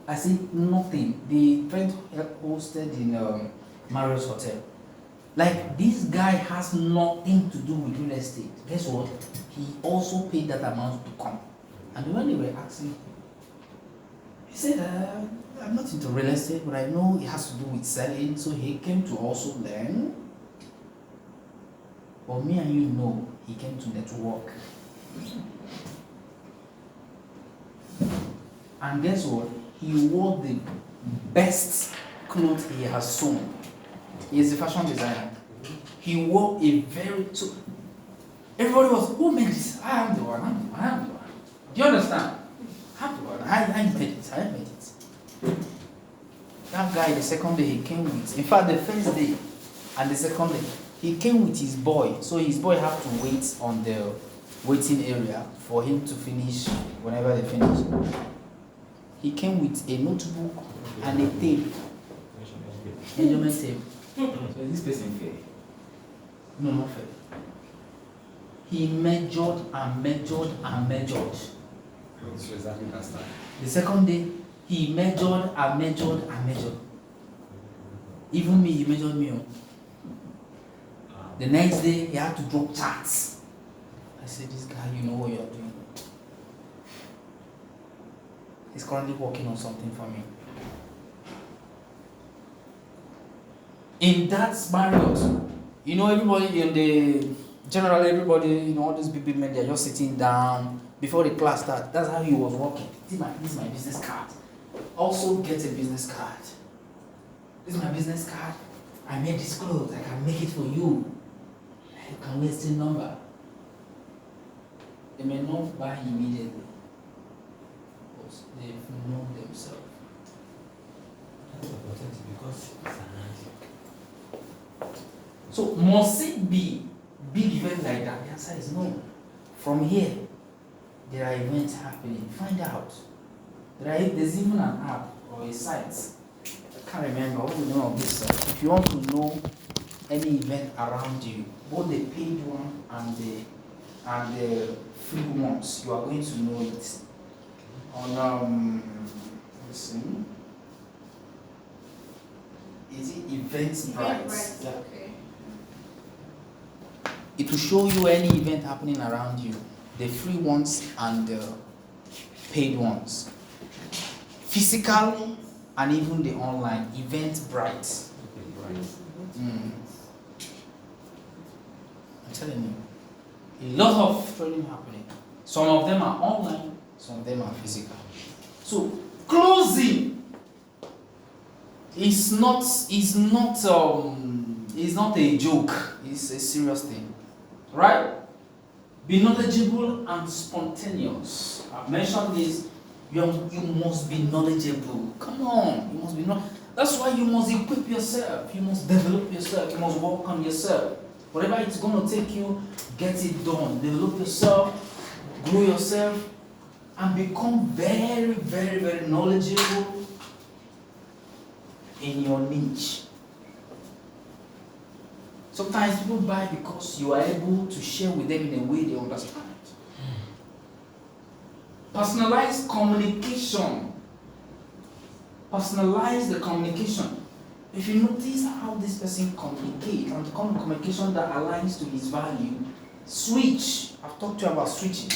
I said nothing. The event hosted in Marriott's Hotel. Like, this guy has nothing to do with real estate. Guess what? He also paid that amount to come. And when they were asking, he said, I'm not into real estate, but I know it has to do with selling. So he came to also learn. But me and you know, he came to network. And guess what? He wore the best clothes he has sewn. He is a fashion designer. He wore a very... So everybody was, who made this? I am the one. Do you understand? I'm the one. I made it. That guy, the second day he came with... In fact, the first day and the second day, he came with his boy. So his boy had to wait on the waiting area for him to finish whenever they finish. He came with a notebook and a tape. Measurement tape. So is this person fair? No, not fair. He measured and measured and measured. So exactly that's that. The second day, he measured and measured and measured. Even me, he measured me. The next day, he had to drop charts. I said, this guy, you know what you're doing. He's currently working on something for me. In that Marriott, everybody in the general, everybody, all these big men, they're just sitting down before the class starts. That's how he was working. This is my business card. Also get a business card. This is my business card. I made this clothes. I can make it for you. You can list the number. They may not buy immediately. They know themselves. That's important because it's an answer. So must it be big event like that? The answer is no. From here, there are events happening. Find out. There's even an app or a site. I can't remember what the name of this site. If you want to know any event around you, both the paid one and the free ones, you are going to know it. On let's see. Is it Eventbrite? Yeah. Okay. It will show you any event happening around you, the free ones and the paid ones, physical and even the online. Eventbrite. I'm telling you, a lot of training happening. Some of them are online, some of them are physical. So closing is not a joke. It's a serious thing, right? Be knowledgeable and spontaneous. I've mentioned this. You must be knowledgeable. Come on, you must be not. That's why you must equip yourself. You must develop yourself. You must work on yourself. Whatever it's going to take you, get it done. Develop yourself, grow yourself, and become very, very, very knowledgeable in your niche. Sometimes people buy because you are able to share with them in a way they understand. Personalized communication. Personalize the communication. If you notice how this person communicates, and communication that aligns to his value, switch. I've talked to you about switching.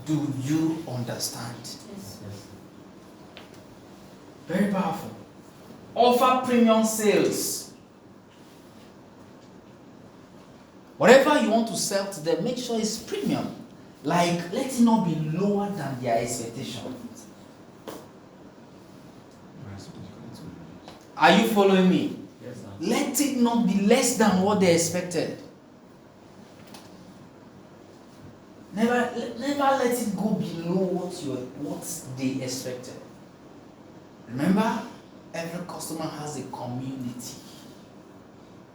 Do you understand? Yes. Very powerful. Offer premium sales. Whatever you want to sell to them, make sure it's premium. Like, let it not be lower than their expectation. Are you following me? Yes, sir. Let it not be less than what they expected. Never let it go below what they expected. Remember, every customer has a community.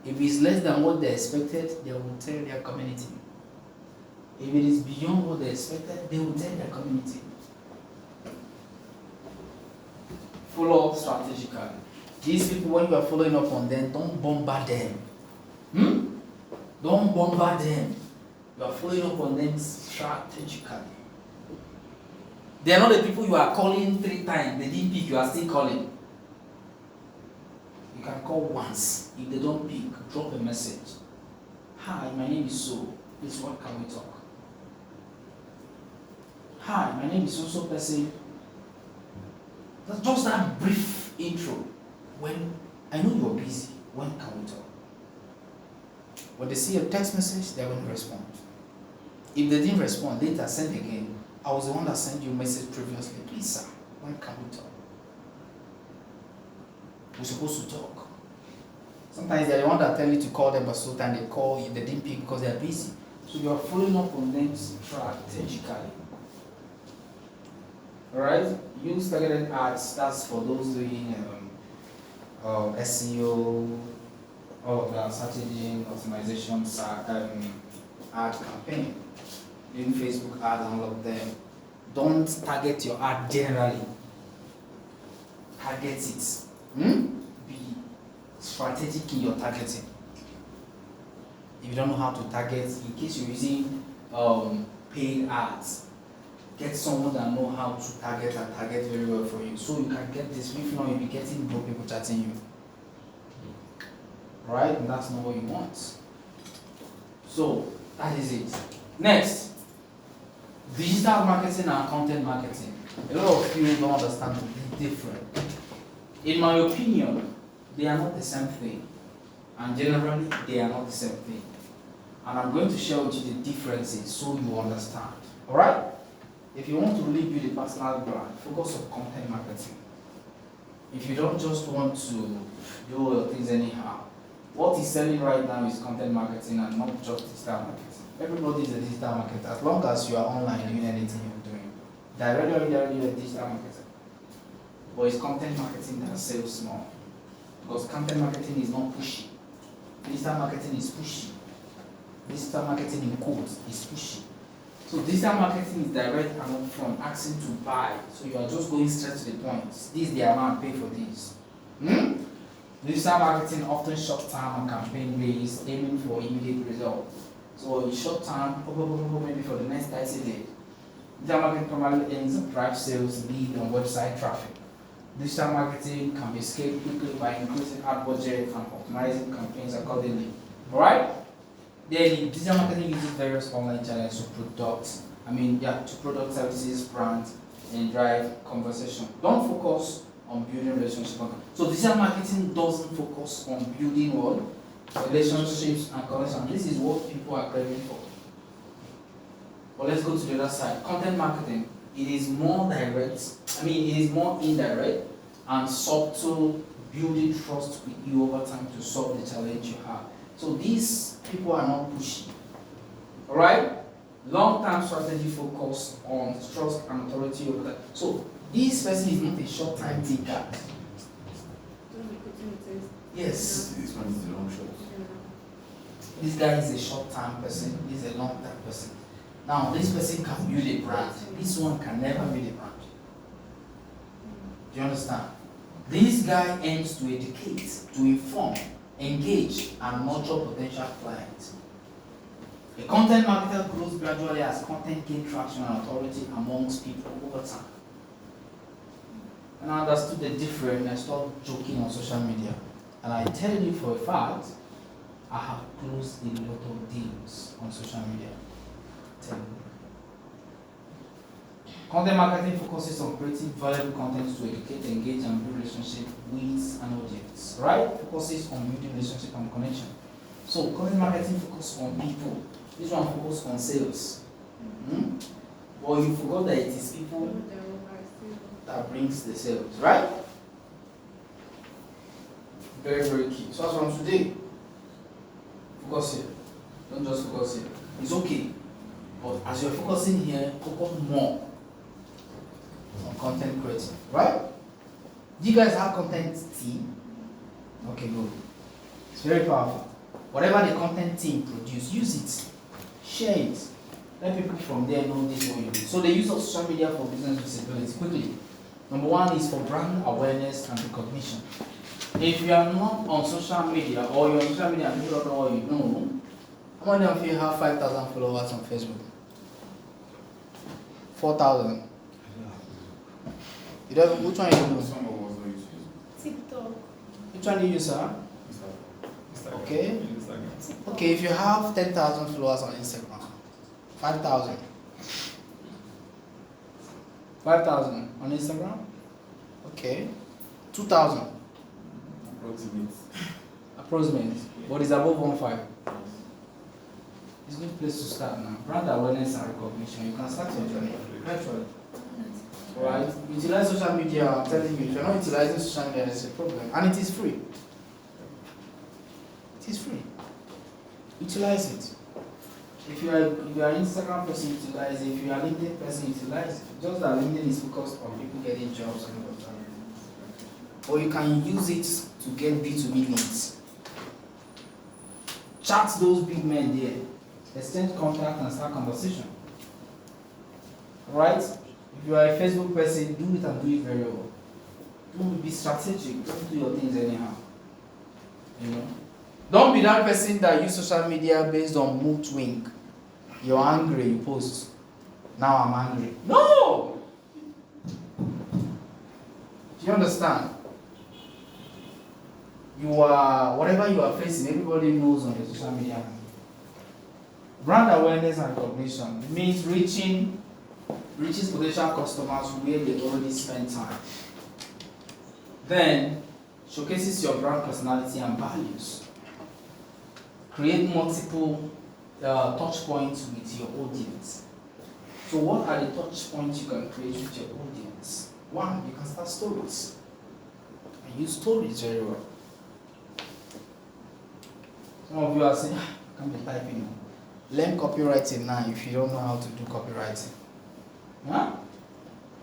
If it's less than what they expected, they will tell their community. If it is beyond what they expected, they will tell their community. Follow up strategically. These people, when you are following up on them, don't bombard them. Don't bombard them. You are following up on them strategically. They are not the people you are calling 3 times. They didn't pick, you are still calling. You can call once. If they don't pick, drop a message. Hi, my name is so. Please, what can we talk? Hi, my name is so person. That's just that brief intro. When I know you're busy, when can we talk? When they see a text message, they're going to respond. If they didn't respond, later send again. I was the one that sent you a message previously. Please, sir, when can we talk? We're supposed to talk. Sometimes they're the one that tell you to call them, but sometimes they call you, they didn't pick because they're busy. So you're following up on them strategically. Alright? Use targeted ads. That's for those doing SEO, all of that, search engine optimization, ad campaign. Doing Facebook ads and all of them. Don't target your ad generally. Target it. Be strategic in your targeting. If you don't know how to target, in case you're using paid ads, get someone that know how to target and target very well for you, so you can get this. If not, you'll be getting broke people chatting you, right? And that's not what you want. So that is it. Next, digital marketing and content marketing. A lot of you don't understand the difference. In my opinion, they are not the same thing, and generally they are not the same thing. And I'm going to share with you the differences so you understand. All right? If you want to really build a personal brand, focus on content marketing. If you don't just want to do things anyhow, what is selling right now is content marketing and not just digital marketing. Everybody is a digital marketer. As long as you are online doing anything you're doing, directly or indirectly you're a digital marketer. But it's content marketing that sells more. Because content marketing is not pushy. Digital marketing is pushy. Digital marketing in quotes is pushy. So digital marketing is direct and upfront, asking to buy. So you are just going straight to the point. This is the amount, pay for this. Digital marketing often short-term and campaign-based, aiming for immediate results. So in short term, maybe for the next 30 days. Digital marketing primarily aims to drive sales, lead, and website traffic. Digital marketing can be scaled quickly by increasing ad budget and optimizing campaigns accordingly. Alright? Then digital marketing uses various online channels to product services, brands, and drive conversation. Don't focus on building relationships. So digital marketing doesn't focus on building what? Relationships and connection. This is what people are craving for. But let's go to the other side. Content marketing. It is more indirect and subtle, building trust with you over time to solve the challenge you have. So these people are not pushy. Alright? Long-term strategy focus on trust and authority over time. So this person is not a short-time thinker. Yes. This one is the long shot. This guy is a short-term person, this is a long-term person. Now, this person can build a brand. This one can never build a brand. Do you understand? This guy aims to educate, to inform, engage, and nurture potential clients. A content marketer grows gradually as content gains traction and authority amongst people over time. And I understood the difference, I stopped joking on social media. And I tell you for a fact, I have closed a lot of deals on social media. Content marketing focuses on creating valuable content to educate, engage, and build relationship with an audience. Right? Focuses on building relationship and connection. So content marketing focuses on people. This one focuses on sales. But you forgot that it is people that brings the sales, right? Very, very key. So as from today, focus here. Don't just focus here. It's okay. But as you're focusing here, focus more on content creating, right? Do you guys have content team? Okay, good. It's very powerful. Whatever the content team produce, use it. Share it. Let people from there know this what you do. So the use of social media for business visibility, quickly. Number one is for brand awareness and recognition. If you are not on social media or you're on social media and people don't know what you know, how many of you have 5,000 followers on Facebook? 4,000. You don't, which one you do? Some of us don't use Facebook. TikTok. Which one do you use, sir? Instagram. Okay. Instagram. Okay, if you have 10,000 followers on Instagram, 5,000. 5,000 on Instagram? Okay. 2,000. Approximate. Approximate. But it's above 1.5. It's a good place to start now. Brand awareness and recognition. You can start your journey virtually. Right? Utilize social media. I'm telling you, if you're not utilizing social media, there's a problem. And it is free. It is free. Utilize it. If you are an Instagram person, utilize it. If you are a LinkedIn person, utilize it. Just that LinkedIn is focused on people getting jobs and all that. Or you can use it to get B2B leads. Chat those big men there. Exchange contact and start conversation. Right? If you are a Facebook person, do it and do it very well. Don't be strategic. Don't do your things anyhow. You know? Don't be that person that use social media based on mood swing. You're angry, you post. Now I'm angry. No! Do you understand? You are, whatever you are facing, everybody knows on your social media. Brand awareness and recognition means reaches potential customers where they already spend time. Then, showcases your brand personality and values. Create multiple touch points with your audience. So what are the touch points you can create with your audience? One, you can start stories. And use stories very well. Some of you are saying, I can't be typing. Learn copywriting now if you don't know how to do copywriting. Huh?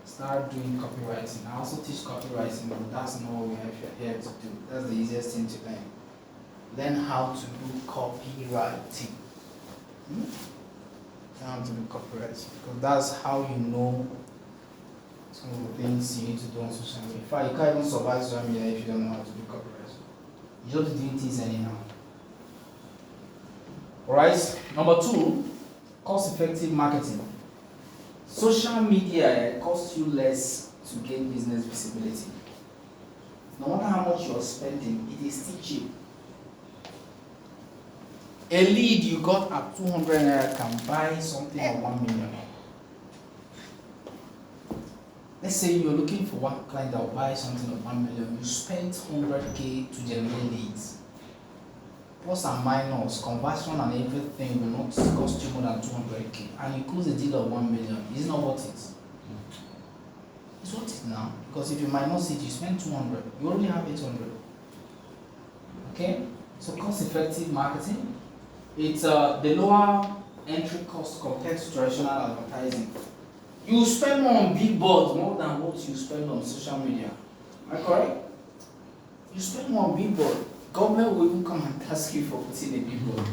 Start doing copywriting. I also teach copywriting, but that's not what we are here to do. That's the easiest thing to learn. Learn how to do copywriting. Learn how to do copywriting. Because that's how you know some of the things you need to do on social media. In fact, you can't even survive social media if you don't know how to do copywriting. You're just doing things anyhow. Alright? Number 2, cost-effective marketing. Social media costs you less to gain business visibility. No matter how much you're spending, it is still cheap. A lead you got at 200 naira can buy something of 1 million. Let's say you're looking for one client that will buy something of 1 million. You spent 100k to generate leads. Plus and minus, conversion and everything will not cost you more than 200k. And you close a deal of 1 million. It's not worth it. It's worth it now. Because if you minus it, you spend 200. You only have 800. Okay? So cost effective marketing. It's the lower entry cost compared to traditional advertising. You spend more on billboards more than what you spend on social media. Am I correct? You spend more on billboard. Government will even come and ask you for putting a billboard.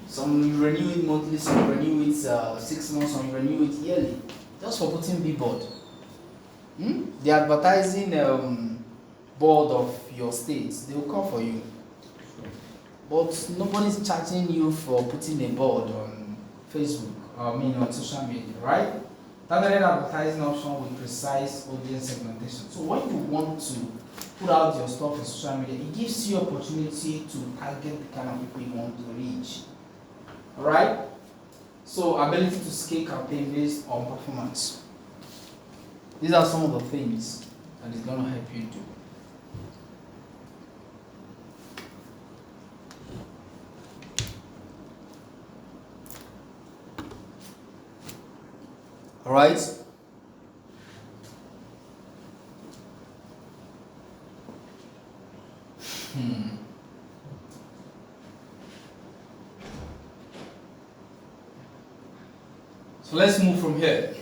Some you renew it monthly, some you renew it 6 months, some you renew it yearly. Just for putting billboard. The advertising board of your state, they will call for you. But nobody's charging you for putting a board on Facebook, on social media, right? Targeted advertising option with precise audience segmentation. So when you want to put out your stuff on social media, it gives you opportunity to target the kind of people you want to reach. Alright? So ability to scale campaign based on performance. These are some of the things that is going to help you do. Alright? So let's move from here.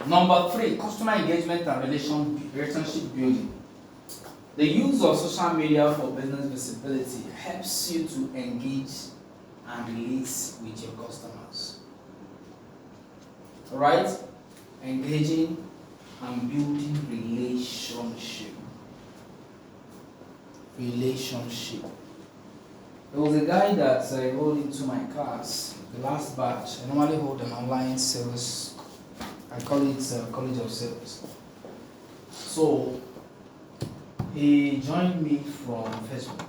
Number 3, customer engagement and relationship building. The use of social media for business visibility helps you to engage and relate with your customers. Alright? Engaging and building relationship. There was a guy that I enrolled into my class, the last batch. I normally hold an online sales, I call it College of Sales. So, he joined me from Facebook.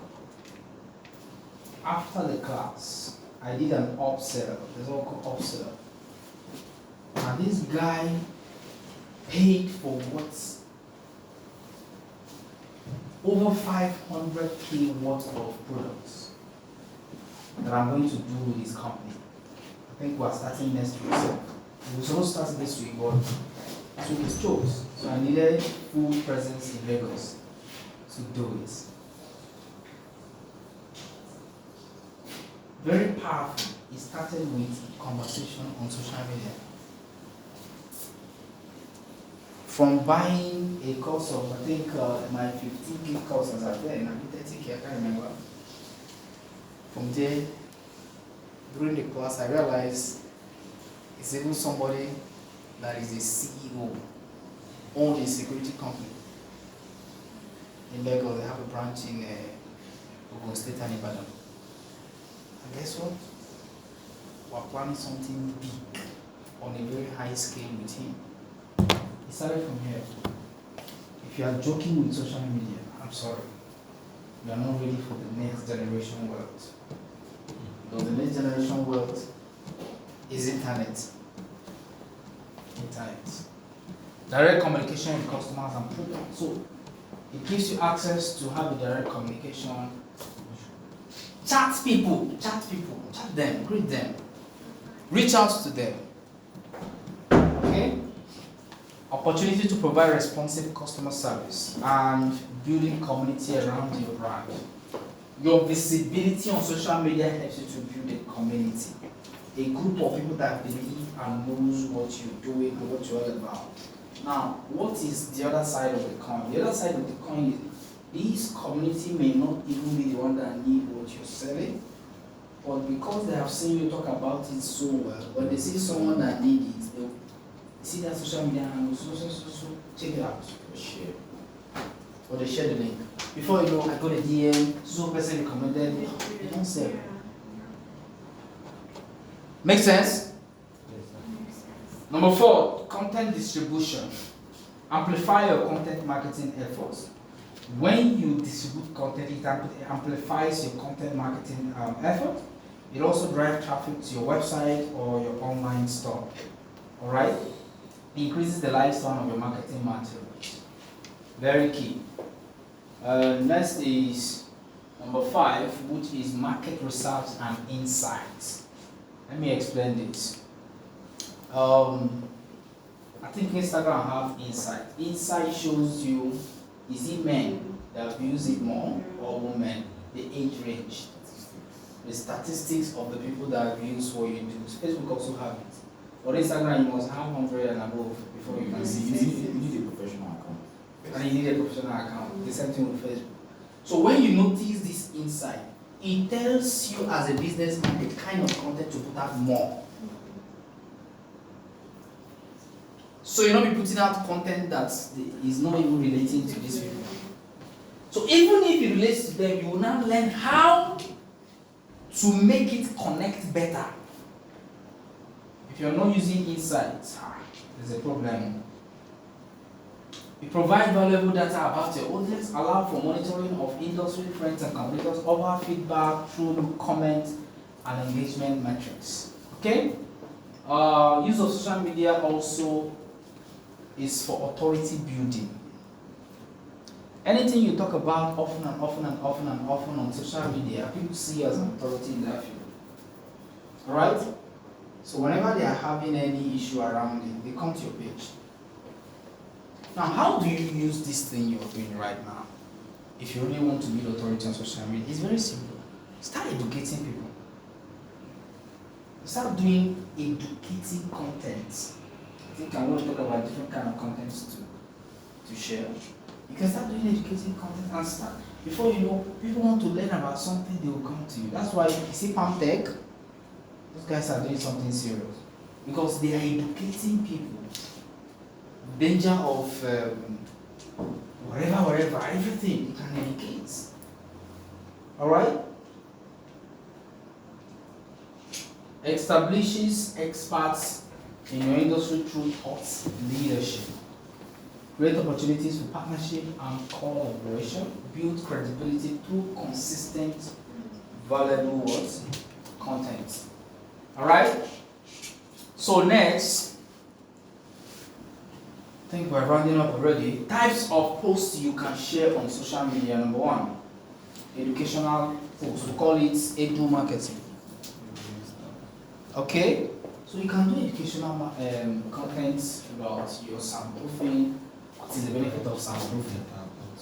After the class, I did an upsell, there's what called upsell. And this guy paid for what? Over 500k worth of products that I'm going to do with his company. I think we're starting next week. So we were supposed to start this week, but so it's chose. So I needed full presence in Lagos to do it. Very powerful. It started with conversation on social media. From buying a course of, I think my 15k course was at then, I did 30k, I can't remember. From there, during the class, I realized it's even somebody that is a CEO, owns a security company. In Lagos, they have a branch in Ogun State and Ibadan. And guess what? We're planning something big on a very high scale with him. It started from here. If you are joking with social media, I'm sorry. You are not ready for the next generation world. Because the next generation world is internet. Direct communication with customers and products. So it gives you access to have a direct communication. Chat people, chat them, greet them, reach out to them. Okay? Opportunity to provide responsive customer service and building community around your brand. Your visibility on social media helps you to build a community, a group of people that believe and knows what you're doing and what you're all about. Now, what is the other side of the coin? The other side of the coin is this community may not even be the one that need what you're selling, but because they have seen you talk about it so well, when they see someone that needs it, they'll see that social media handle, so check it out, share. or they share the link. Before you know, I got a DM, so person recommended me. They don't sell. Make sense? Yes, sir. Number 4, content distribution. Amplify your content marketing efforts. When you distribute content, it amplifies your content marketing effort. It also drives traffic to your website or your online store. Alright? Increases the lifespan of your marketing materials. Very key. Next is number 5, which is market research and insights. Let me explain this. I think Instagram have insight. Insight shows you, is it men that use it more or women? The age range, the statistics of the people that use what you do. Facebook also have it. But Instagram, you must have 100 and above before you can see You it. need a professional account. And you need a professional account. The same thing with Facebook. So when you notice this insight, it tells you as a businessman the kind of content to put out more. So you'll not be putting out content that is not even relating to these people. So even if it relates to them, you will now learn how to make it connect better. If you're not using insights, there's a problem. You provide valuable data about your audience, allow for monitoring of industry trends and competitors, offer feedback through comments and engagement metrics. Okay? Use of social media also is for authority building. Anything you talk about often and often and often and often on social media, people see you as an authority in that field. Alright? So whenever they are having any issue around it, they come to your page. Now, how do you use this thing you're doing right now? If you really want to build authority on social media, it's very simple. Start educating people. Start doing educating content. I think I'm going to talk about different kind of contents to share. You can start doing educating content and start. Before you know, people want to learn about something, they will come to you. That's why you see Palm Tech, those guys are doing something serious. Because they are educating people. Danger of whatever, everything you can educate. Alright? Establishes experts in your industry through thought leadership. Create opportunities for partnership and collaboration. Build credibility through consistent, valuable words, content. Alright? So next, I think we're rounding up already. Types of posts you can share on social media. Number 1, educational posts. We call it edu marketing. Okay? So you can do educational content about your soundproofing. What is the benefit of soundproofing?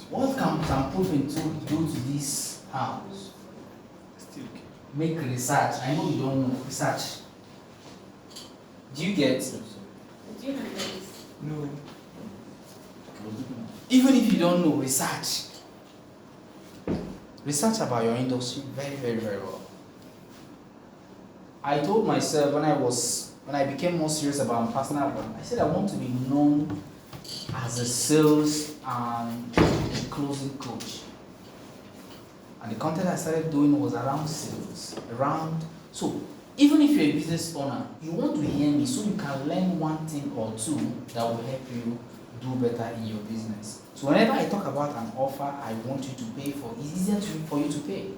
What can soundproofing do to this house? Make research. I know you don't know. Research. Do you get? Do you know this? No. Even if you don't know, research. Research about your industry very, very, very well. I told myself when I became more serious about personal brand, I said I want to be known as a sales and a closing coach. And the content I started doing was around sales, so even if you're a business owner, you want to hear me so you can learn one thing or two that will help you do better in your business. So whenever I talk about an offer I want you to pay for, it's easier for you to pay.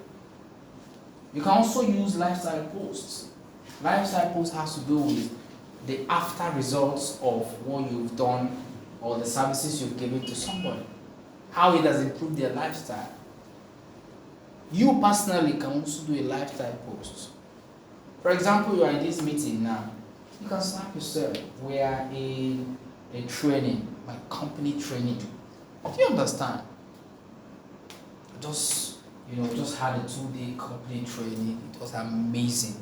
You can also use lifestyle posts. Lifestyle posts has to do with the after results of what you've done or the services you've given to somebody. How it has improved their lifestyle. You personally can also do a lifestyle post. For example, you are in this meeting now. You can snap yourself. We are in a training, my company training. Do you understand? Just had a 2-day company training. It was amazing.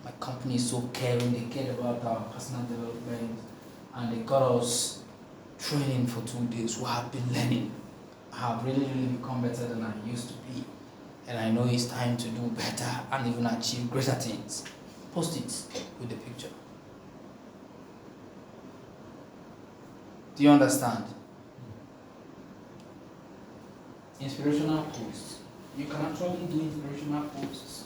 My company is so caring. They cared about our personal development, and they got us training for 2 days. We have been learning. I have really, really become better than I used to be. And I know it's time to do better and even achieve greater things. Post it with the picture. Do you understand? Inspirational posts. You can actually do inspirational posts.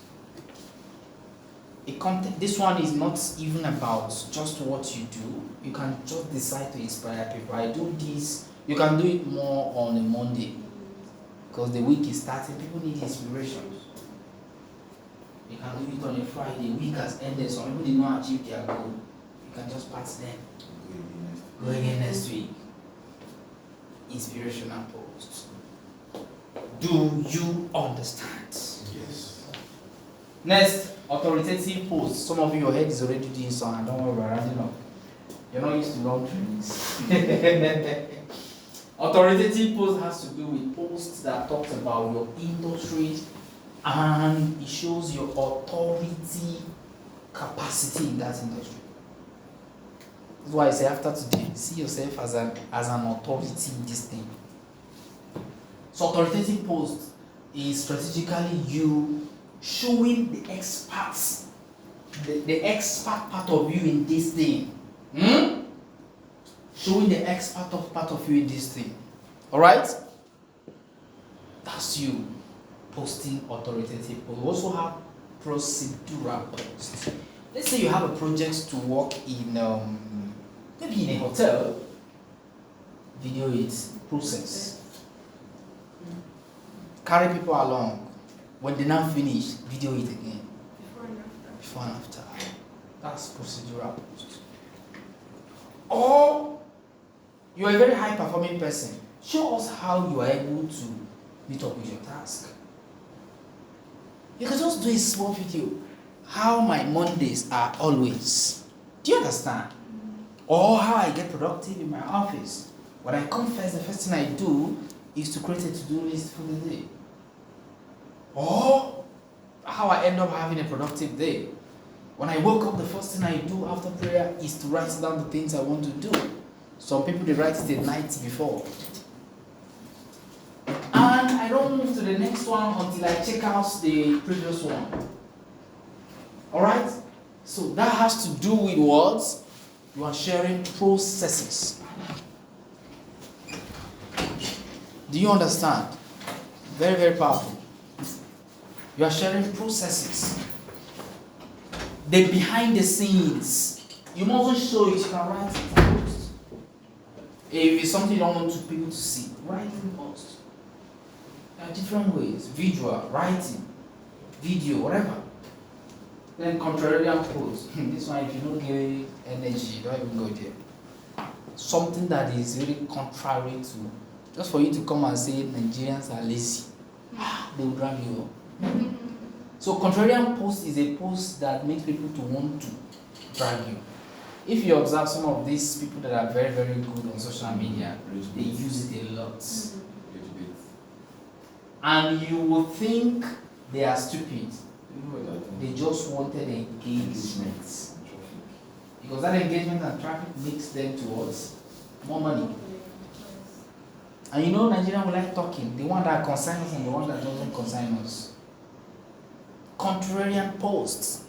This one is not even about just what you do. You can just decide to inspire people. I do this. You can do it more on a Monday because the week is starting. People need inspiration. You can do it on a Friday. Week has ended. Some people did not achieve their goal. You can just pass them. Go again next week. Inspirational posts. Do you understand? Yes. Next, authoritative posts. Some of you, your head is already doing something. Don't worry, we're rounding up. You're not used to long trainings. Authoritative post has to do with posts that talks about your industry and it shows your authority capacity in that industry. That's why I say after today, see yourself as an authority in this thing. So authoritative post is strategically you showing the experts, the expert part of you in this thing. Showing the expert part of you in this thing. Alright? That's you posting authoritative post. We also have procedural posts. Let's say you have a project to work in maybe in a hotel. Video it, process. Carry people along. When they now finish, video it again. Before and after. That's procedural post. Or you are a very high performing person. Show us how you are able to meet up with your task. You can just do a small video. How my Mondays are always. Do you understand? Or how I get productive in my office. When I come first, the first thing I do is to create a to-do list for the day. Or how I end up having a productive day. When I woke up, the first thing I do after prayer is to write down the things I want to do. Some people, they write it the night before. And I don't move to the next one until I check out the previous one. Alright? So that has to do with words. You are sharing processes. Do you understand? Very, very powerful. You are sharing processes. The behind the scenes. You mustn't show it, you can write it in post. If it's something you don't want people to see, write it in post. There are different ways. Visual, writing, video, whatever. Then contrarian post. This one, if you don't give energy, don't even go there. Something that is really contrary to, just for you to come and say Nigerians are lazy. They will drag you up. So contrarian post is a post that makes people to want to drag you. If you observe some of these people that are very, very good on social media, they use it a lot. And you will think they are stupid. They just wanted engagement. Because that engagement and traffic makes them towards more money. And you know Nigerians will like talking. The one that concerns us and the one that doesn't concern us. Contrarian posts.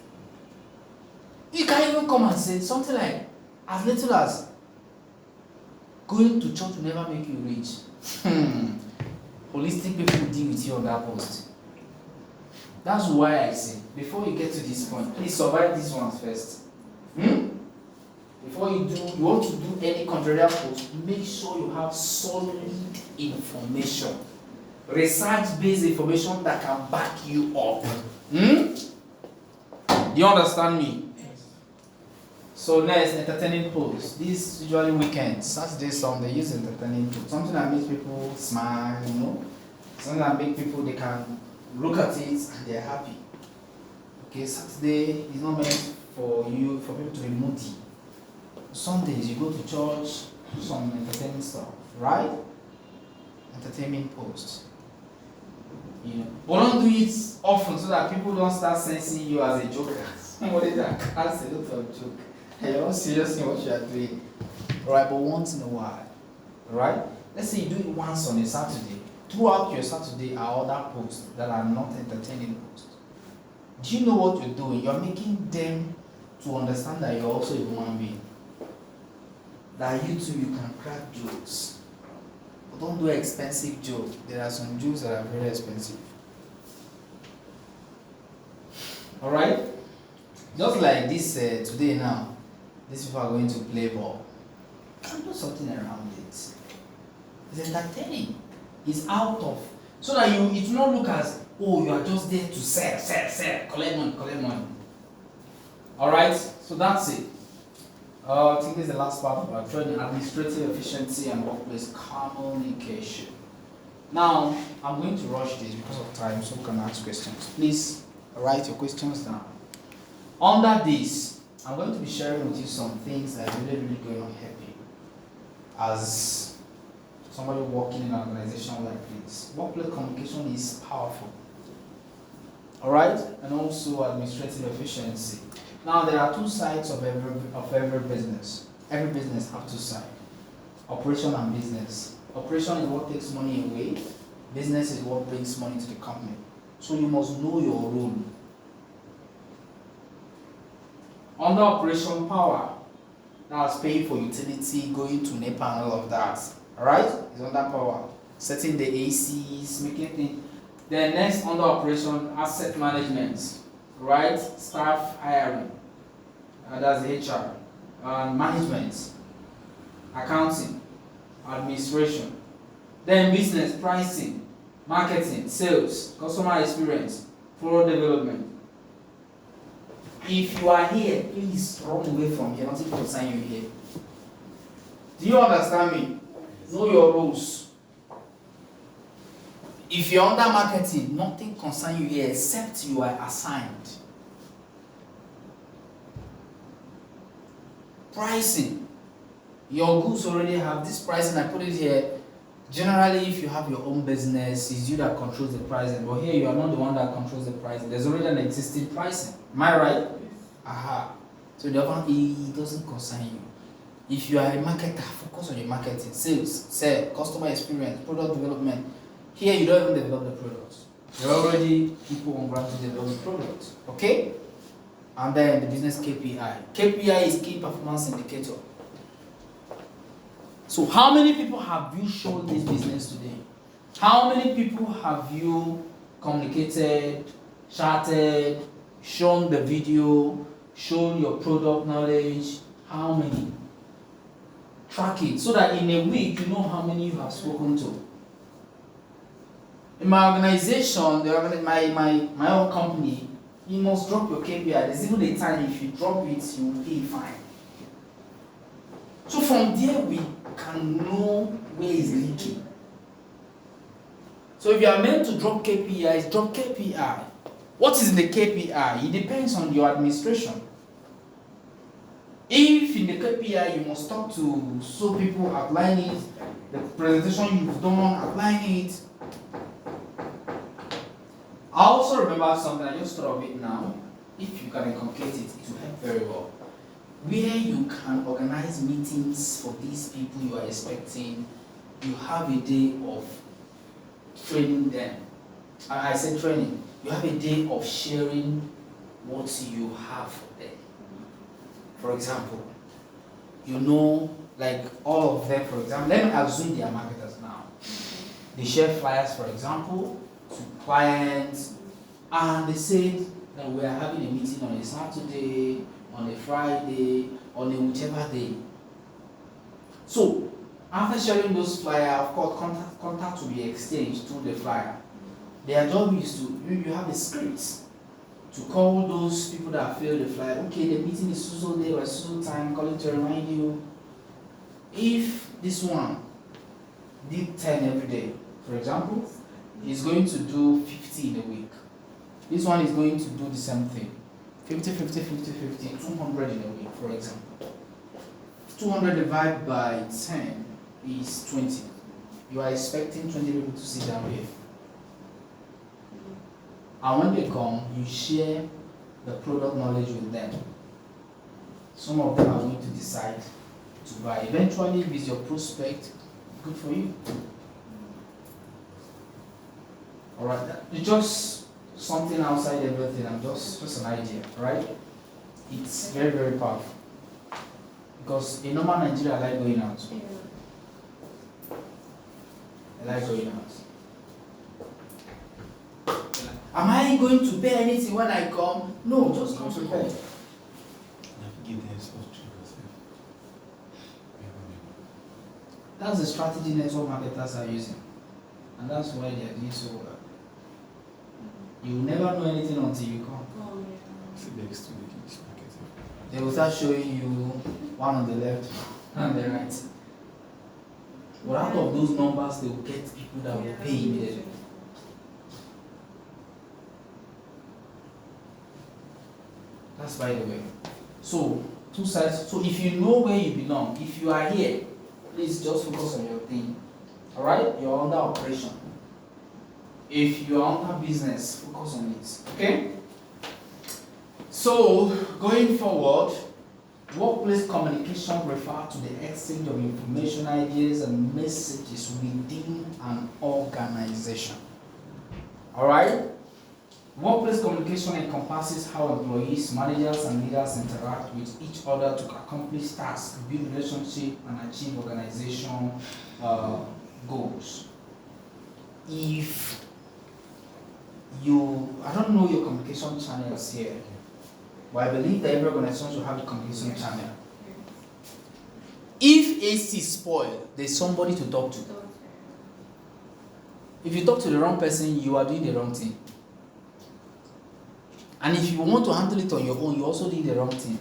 You can even come and say something like, as little as going to church will never make you rich. Holistic people will deal with you on that post. That's why I say, before you get to this point, please survive these ones first. Before you want to do any contrarian post, make sure you have solid information. Research-based information that can back you up. Do you understand me? So next, entertaining posts. These usually weekends, Saturday, Sunday, use entertaining posts. Something that makes people smile, Something that makes people, they can look at it and they're happy. Okay, Saturday is not meant for people to be moody. Sundays, you go to church, do some entertaining stuff, right? Entertainment posts. But don't do it often so that people don't start sensing you as a joker. Somebody that casts a lot of joke. You're not serious in what you are doing. Right, but once in a while. Right? Let's say you do it once on a Saturday. Throughout your Saturday are other posts that are not entertaining posts. Do you know what you're doing? You're making them to understand that you're also a human being. That you too, you can crack jokes. But don't do expensive joke. There are some jokes that are very expensive. Alright? Just like this today now, these people are going to play ball. You can do something around it. It's entertaining. It's out of, so that it will not look as, oh, you are just there to sell, collect money. Alright, so that's it. I think this is the last part of our training: administrative efficiency and workplace communication. Now, I'm going to rush this because of time, so you can ask questions. Please write your questions down. Under this, I'm going to be sharing with you some things that are really going to help you as somebody working in an organization like this. Workplace communication is powerful. Alright? And also administrative efficiency. Now, there are two sides of every business. Every business has two sides: operation and business. Operation is what takes money away. Business is what brings money to the company. So you must know your role. Under operation, power, that's paying for utility, going to NEPA and all of that. Alright? It's under power. Setting the ACs, making things. Then next, under operation, asset management. Right? Staff hiring. That's HR. Management. Accounting. Administration. Then business, pricing, marketing, sales, customer experience, product development. If you are here, please run away from here. Nothing concerns you here. Do you understand me? Know your rules. If you're under marketing, nothing concerns you here except you are assigned. Pricing. Your goods already have this pricing. I put it here. Generally, if you have your own business, it's you that controls the pricing. But here, you are not the one that controls the pricing. There's already an existing pricing. Am I right? Aha. So it doesn't concern you. If you are a marketer, focus on your marketing, sales, customer experience, product development. Here, you don't even develop the products. There are already people on ground to develop the products. Okay? And then the business KPI. KPI is key performance indicator. So how many people have you shown this business today? How many people have you communicated, chatted, shown the video, shown your product knowledge? How many? Track it so that in a week you know how many you have spoken to. In my organization, my own company, you must drop your KPI. There's even a time if you drop it, you will pay fine. So from there we can know where it's leaking. So if you are meant to drop KPIs, drop KPI. What is in the KPI? It depends on your administration. If in the KPI you must talk to so people, outline it, the presentation you've done, outline it. I also remember something, I just thought of it now. If you can inculcate it, it will help very well. Where you can organize meetings for these people you are expecting, you have a day of training them. I said training. You have a day of sharing what you have for them. For example, you know, like all of them, for example, let me assume they are marketers now. They share flyers, for example, to clients, and they said that we are having a meeting on a Saturday, on a Friday, on a whichever day. So, after sharing those flyers, of course, contact will be exchanged through the flyer. Their job is to, you have a script to call those people that fill the flyer. Okay, the meeting is so day or so time, calling to remind you. If this one did 10 every day, for example, he's going to do 50 in a week. This one is going to do the same thing. 50, 50, 50, 50, 200 in a week, for example. 200 divided by 10 is 20. You are expecting 20 people to sit down here. And when they come, you share the product knowledge with them. Some of them are going to decide to buy. Eventually, if it's your prospect, good for you. Alright, it's just something outside everything. I'm just an idea, right? It's very, very powerful. Because in normal Nigeria, I like going out. I like going out. Am I going to pay anything when I come? No, just come prepared. Navigate them so through yourself. That's the strategy network marketers are using. And that's why they are doing so well. You will never know anything until you come. Oh, yeah. See, next to the kids marketing. They will start showing you one on the left and the right. But out of those numbers, they will get people that will pay immediately. That's by the way. So, two sides. So, if you know where you belong, if you are here, please just focus on your thing. Alright? You're under operation. If you are under business, focus on it. Okay? So, going forward, workplace communication refers to the exchange of information, ideas, and messages within an organization. Alright? Workplace communication encompasses how employees, managers, and leaders interact with each other to accomplish tasks, build relationships, and achieve organization goals. If you, I don't know your communication channels here, but I believe that every organization should have a communication channel. If AC is spoiled, there's somebody to talk to. If you talk to the wrong person, you are doing the wrong thing. And if you want to handle it on your own, you also do the wrong thing.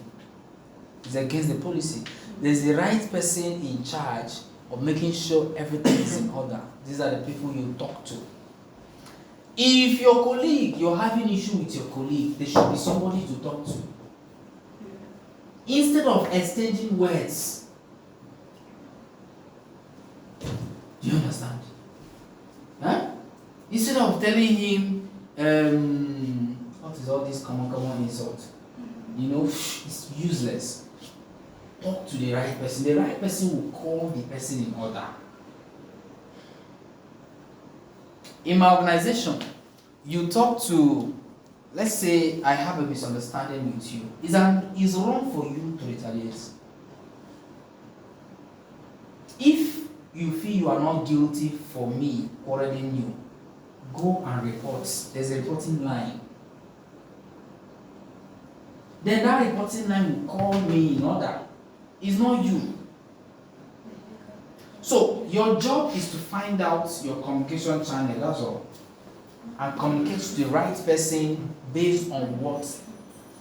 It's against the policy. There's the right person in charge of making sure everything is in order. These are the people you talk to. If your colleague, you're having issue with your colleague, there should be somebody to talk to. Instead of exchanging words. Do you understand? Huh? Instead of telling him, what is all this common insult? You know, it's useless. Talk to the right person. The right person will call the person in order. In my organization, you talk to, let's say I have a misunderstanding with you. It's wrong for you to retaliate. If you feel you are not guilty for me quarreling you, go and report. There's a reporting line. Then that reporting line will call me in order. It's not you. So your job is to find out your communication channel, that's all. And communicate to the right person based on what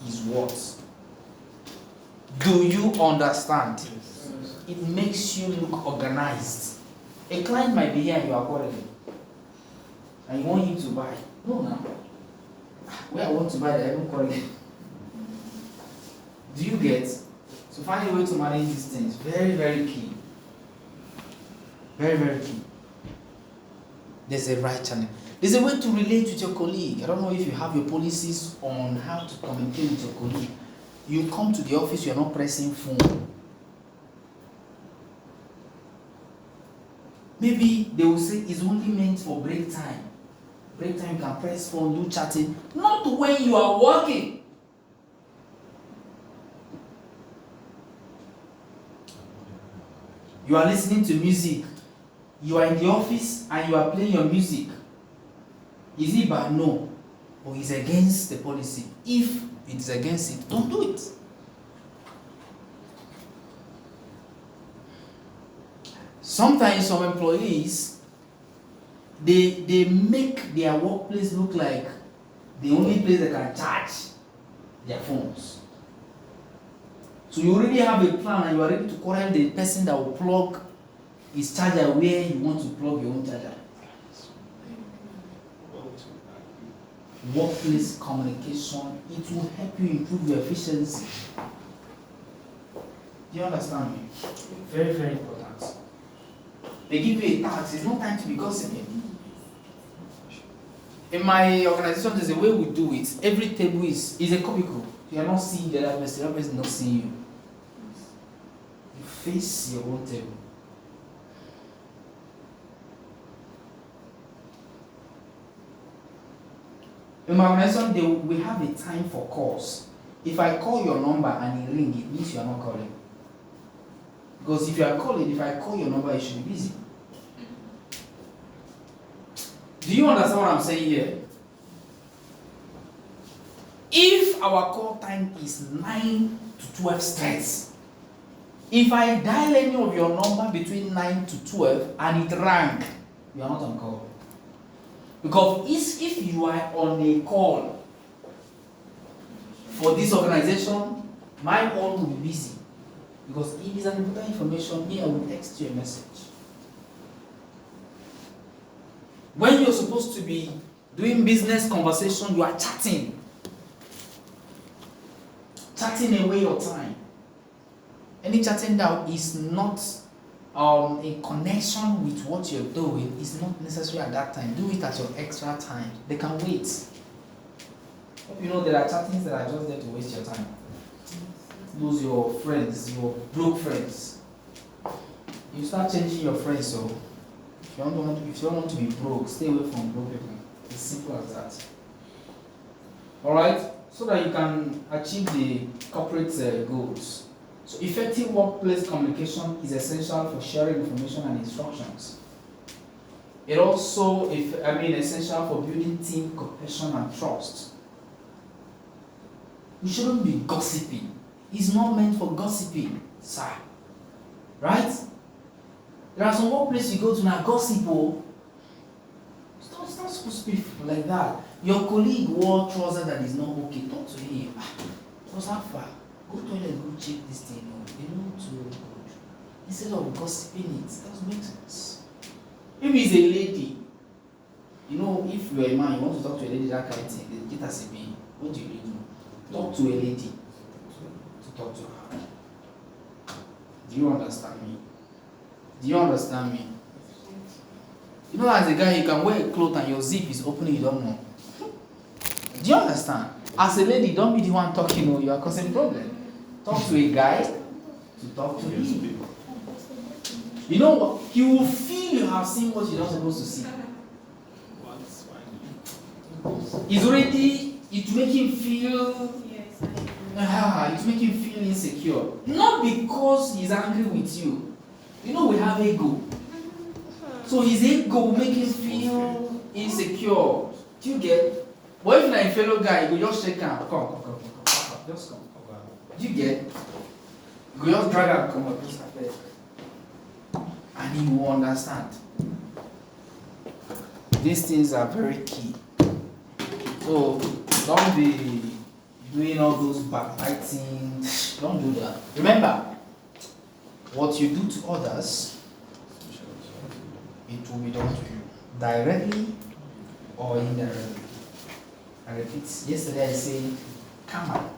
is what. Do you understand? Yes. It makes you look organized. A client might be here and you are calling and you want him to buy. No, no. Where I want to buy, I won't call him. Do you get? So find a way to manage these things. Very, very key. Very, very key. There's a right channel. There's a way to relate with your colleague. I don't know if you have your policies on how to communicate with your colleague. You come to the office, you're not pressing phone. Maybe they will say it's only meant for break time. Break time you can press phone, do chatting. Not when you are working. You are listening to music. You are in the office and you are playing your music. Is it bad? No. Or is against the policy? If it is against it, don't do it. Sometimes some employees, they make their workplace look like the only place they can charge their phones. So you already have a plan and you are ready to quarrel the person that will plug his charger where you want to plug your own charger. Workplace communication, it will help you improve your efficiency. Do you understand me? Very, very important. They give you a task, it's not time to be gossiping. In my organization, there's a way we do it. Every table is a cubicle. You are not seeing the other person is not seeing you. You face your own table. In my organization, we have a time for calls. If I call your number and it rings, it means you are not calling. Because if you are calling, if I call your number, it should be busy. Do you understand what I'm saying here? If our call time is 9 to 12 straight, if I dial any of your number between 9 to 12 and it rang, you are not on call. Because if you are on a call for this organization, my call will be busy. Because if it's an important information, me, I will text you a message. When you're supposed to be doing business conversation, you are chatting away your time. Any chatting that is not in connection with what you're doing is not necessary at that time. Do it at your extra time. They can wait. You know, there are chattings that are just there to waste your time. Those your friends, your broke friends. You start changing your friends, so if you don't want to be broke, stay away from broke people. It's simple as that. Alright? So that you can achieve the corporate goals. So effective workplace communication is essential for sharing information and instructions. It also essential for building team cohesion and trust. You shouldn't be gossiping. It's not meant for gossiping, sir. Right? There are some workplaces you go to now, gossip. It's not supposed to be like that. Your colleague wore trousers that is not okay. Talk to him. What's that far? Go to toilet, go check this thing. They know too good. Instead of gossiping it, that doesn't make sense. If it's a lady, you know, if you're a man, you want to talk to a lady that kind of thing, they get as a man. What do you do? Talk to a lady. To talk to her. Do you understand me? Do you understand me? You know, as a guy, you can wear a cloth and your zip is open, you don't know. Do you understand? As a lady, don't be the one talking, you are causing problem. Talk to a guy to talk to him. You know what? He will feel you have seen what you're not supposed to see. It's already, it will make him feel, it will make him feel insecure. Not because he's angry with you. You know, we have ego. So his ego will make him feel insecure. Do you get? But if you're a fellow guy, you just shake him. Come. Just come. Do you get? You just drag him, come up, just like that. And he will understand. These things are very key. So don't be doing all those backbiting. Don't do that. Remember, what you do to others, it will be done to you, directly or indirectly. I repeat, yesterday I said, karma.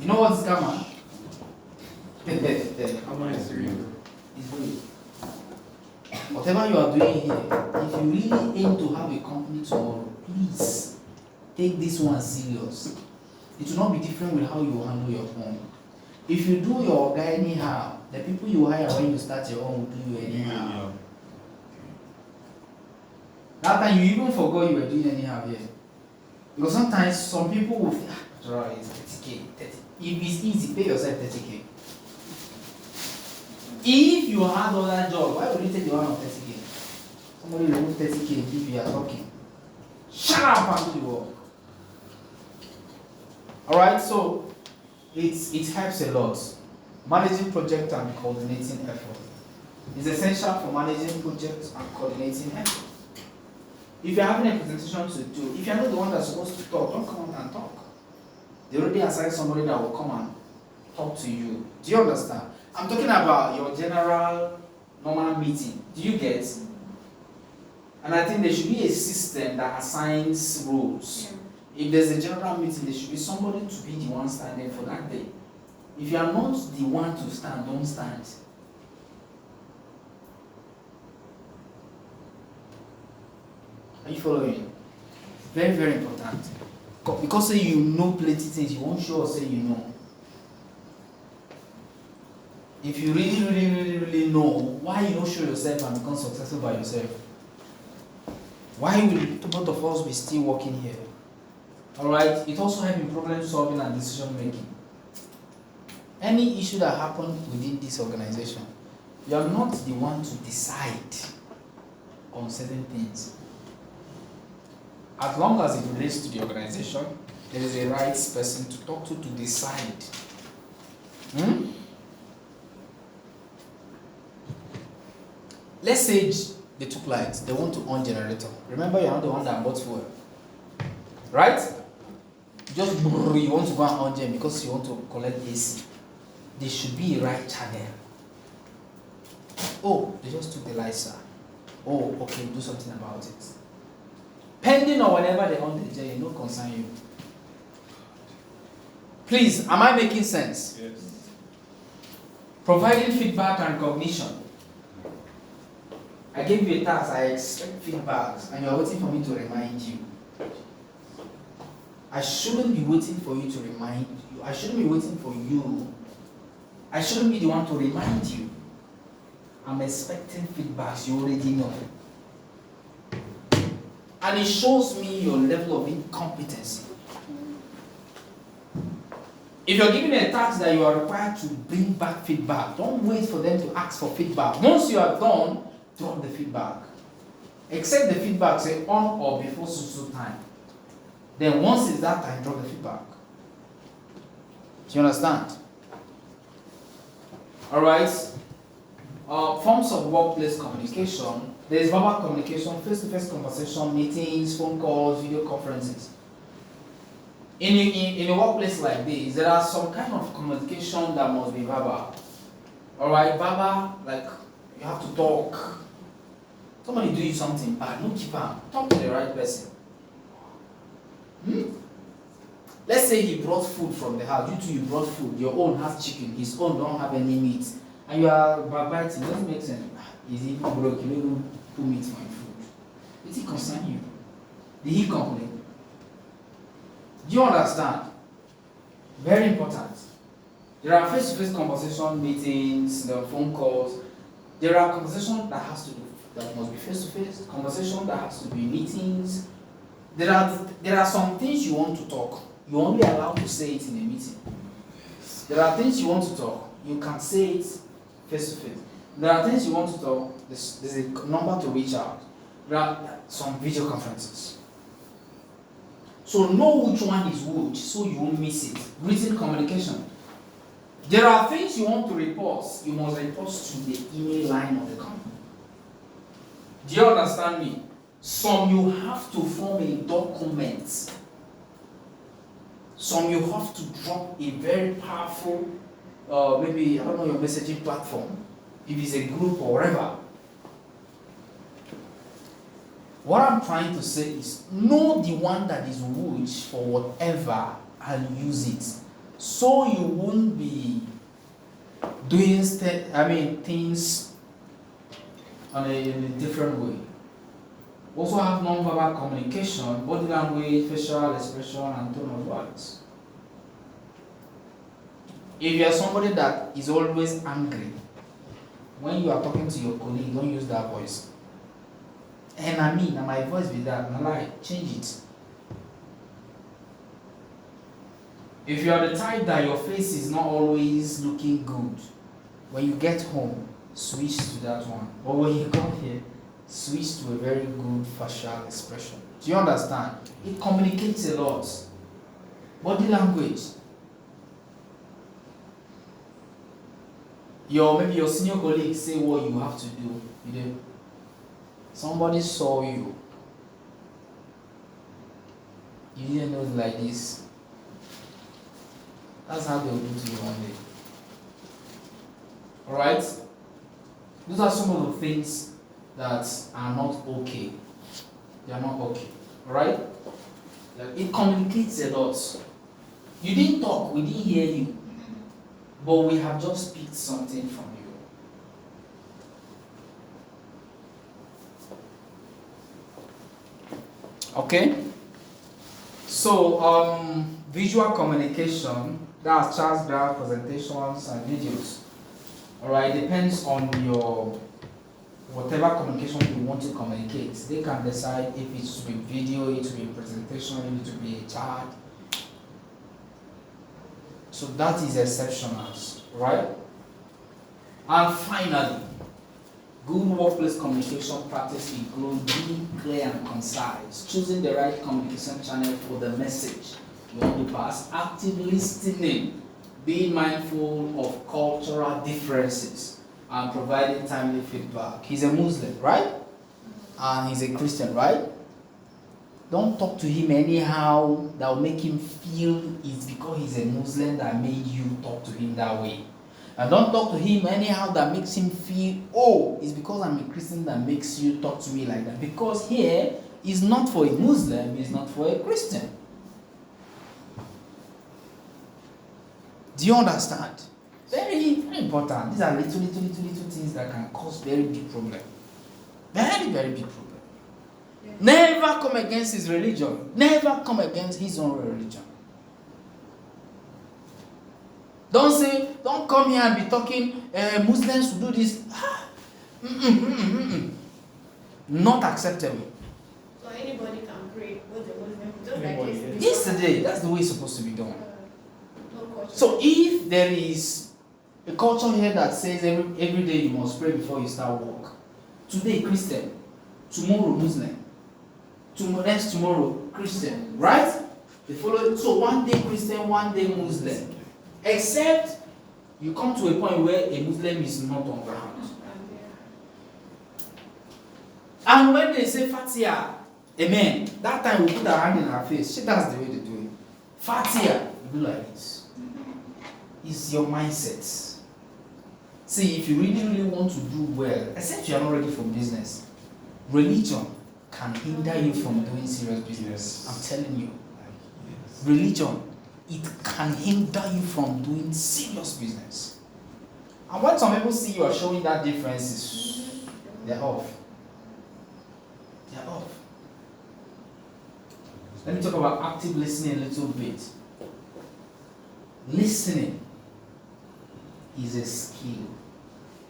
You know what's karma? Karma is real. It's real. Whatever you are doing here, if you really aim to have a company tomorrow, please take this one serious. It will not be different with how you handle your own. If you do your guy anyhow, the people you hire when you start your own will do you anyhow. That time you even forgot you were doing anyhow here. Because sometimes some people will think, it's 30K, 30. If it's easy, pay yourself 30K. If you had other job, why would you take the one of 30K? Somebody will remove 30K if you are talking. Shut up and do the work. Alright, so it helps a lot. Managing project and coordinating effort. It's essential for managing projects and coordinating effort. If you're having a presentation to do, if you're not the one that's supposed to talk, don't come out and talk. They already assign somebody that will come and talk to you. Do you understand? I'm talking about your general normal meeting. Do you get? And I think there should be a system that assigns roles. If there's a general meeting, there should be somebody to be the one standing for that day. If you are not the one to stand, don't stand. Are you following? Very, very important. Because say you know plenty things, you won't show or say you know. If you really know, why you don't show yourself and become successful by yourself? Why will both of us be still working here? Alright, it also helps in problem solving and decision making. Any issue that happens within this organization, you are not the one to decide on certain things. as long as it relates to the organization, there is a right person to talk to decide. Let's say they took lights, they want to on generator. Remember, you're not the one that bought fuel, right? Just you want to go and on gen because you want to collect AC. There should be a right channel. Oh, they just took the lights, sir. Oh, okay, do something about it. Pending or whenever they on the gen, no concern you. Please, am I making sense? Yes. Providing feedback and recognition. I gave you a task, I expect feedbacks, and you're waiting for me to remind you. I shouldn't be waiting for you to remind you. I shouldn't be waiting for you. I shouldn't be the one to remind you. I'm expecting feedbacks you already know. And it shows me your level of incompetency. If you're given a task that you are required to bring back feedback, don't wait for them to ask for feedback. Once you are done, drop the feedback. Accept the feedback, say on or before so time. Then once it's that time, drop the feedback. Do you understand? Alright. Forms of workplace communication. There is verbal communication, face-to-face conversation, meetings, phone calls, video conferences. In a workplace like this, there are some kind of communication that must be verbal. Alright, verbal, like you have to talk. Somebody do you something bad, no keep on. Talk to the right person. Let's say he brought food from the house. You two, you brought food. Your own has chicken. His own don't have any meat. And you are backbiting. It doesn't make sense. Is he broke? You don't put meat for your food. Did he concern you? Did he complain? Do you understand? Very important. There are face-to-face conversation meetings, there are phone calls. There are conversations that must be face-to-face. Conversation that has to be meetings. There are some things you want to talk. You're only allowed to say it in a meeting. There are things you want to talk. You can say it face to face. There are things you want to talk. There's a number to reach out. There are some video conferences. So know which one is which so you won't miss it. Written communication. There are things you want to report. You must report to the email line of the company. Do you understand me? Some you have to form a document. Some you have to drop a very powerful, maybe, I don't know, your messaging platform. If it's a group or whatever. What I'm trying to say is, know the one that is which for whatever and use it. So you won't be doing things in a different way. Also have non-verbal communication, body language, facial expression, and tone of voice. If you are somebody that is always angry, when you are talking to your colleague, don't use that voice. And my voice be that, and I change it. If you are the type that your face is not always looking good, when you get home, switch to that one. But when you come here, switch to a very good facial expression. Do you understand? It communicates a lot. Body language. Maybe your senior colleague say what you have to do. You do. Somebody saw you. You didn't know it like this. That's how they will do to you one day. Alright? Those are some of the things that are not okay. They are not okay. Alright? It communicates a lot. You didn't talk, we didn't hear you. But we have just picked something from you. Okay? So, visual communication, that's charts, graph, presentations, and videos. Alright, depends on your whatever communication you want to communicate. They can decide if it should be video, it should be a presentation, it should be a chart. So that is exceptional, right? And finally, Good workplace communication practice include being clear and concise, choosing the right communication channel for the message you want to pass, active listening, being mindful of cultural differences, and providing timely feedback. He's a Muslim, right? And he's a Christian, right? Don't talk to him anyhow that will make him feel it's because he's a Muslim that made you talk to him that way. And don't talk to him anyhow that makes him feel, oh, it's because I'm a Christian that makes you talk to me like that. Because here is not for a Muslim, it's not for a Christian. Do you understand? Very, very important. These are little things that can cause very big problem. Very, very big problem. Yeah. Never come against his religion. Never come against his own religion. Don't come here and be talking, Muslims will do this. Not acceptable. So anybody can pray, both the Muslim, just Anybody, like yes. Yesterday, that's the way it's supposed to be done. no culture. So if there is a culture here that says every day you must pray before you start work, today Christian, tomorrow Muslim, next tomorrow Christian, right? They follow. So one day Christian, one day Muslim. Except you come to a point where a Muslim is not on ground. And when they say Fatiha, amen, that time we put our hand in our face. See, that's the way they do it. Fatiha, you do like this. It's your mindset. See, if you really, really want to do well, except you are not ready for business, religion can hinder you from doing serious business. Yes. I'm telling you. Yes. Religion, it can hinder you from doing serious business. And when some people see you are showing that differences, they're off. They're off. Let me talk about active listening a little bit. Listening is a skill.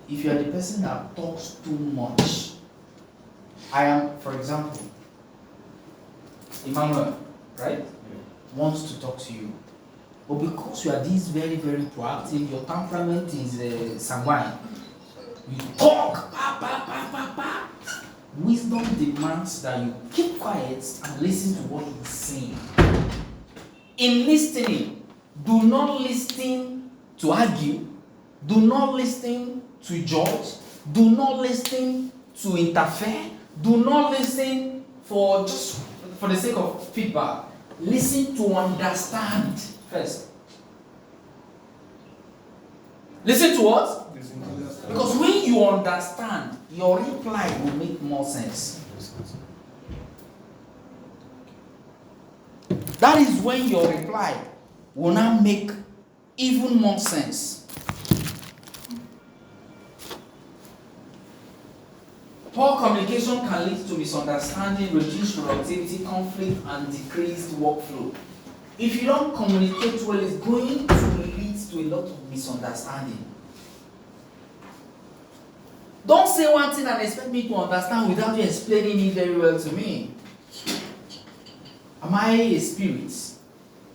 If you are the person that talks too much, I am, for example, Emmanuel, right? Wants to talk to you. But because you are this very, very proactive, your temperament is sanguine. You talk, Wisdom demands that you keep quiet and listen to what he's saying. In listening, do not listen to argue, do not listen to judge, do not listen to interfere, do not listen for the sake of feedback. Listen to understand first. Listen to what? Listen to understand. Because when you understand, your reply will make more sense. That is when your reply will now make even more sense. Poor communication can lead to misunderstanding, reduced productivity, conflict, and decreased workflow. If you don't communicate well, it's going to lead to a lot of misunderstanding. Don't say one thing and expect me to understand without you explaining it very well to me. Am I a spirit?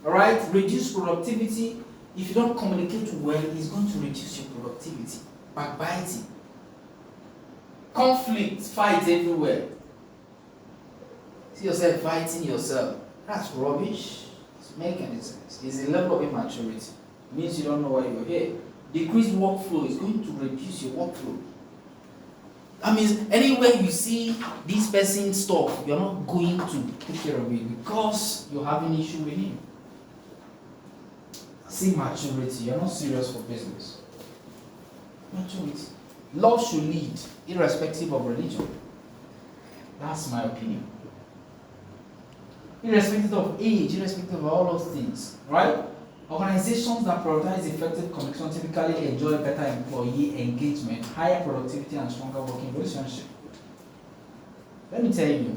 Alright? Reduce productivity. If you don't communicate well, it's going to reduce your productivity. Backbiting. Conflict, fight everywhere. See yourself fighting yourself. That's rubbish. It's making any sense. It's a level of immaturity. It means you don't know why you're here. Decreased workflow is going to reduce your workflow. That means anywhere you see this person's stuff, you're not going to take care of it because you're having issue with him. See maturity. You're not serious for business. Maturity. Love should lead, irrespective of religion. That's my opinion. Irrespective of age, irrespective of all those things, right? Organizations that prioritize effective communication typically enjoy better employee engagement, higher productivity, and stronger working relationship. Let me tell you.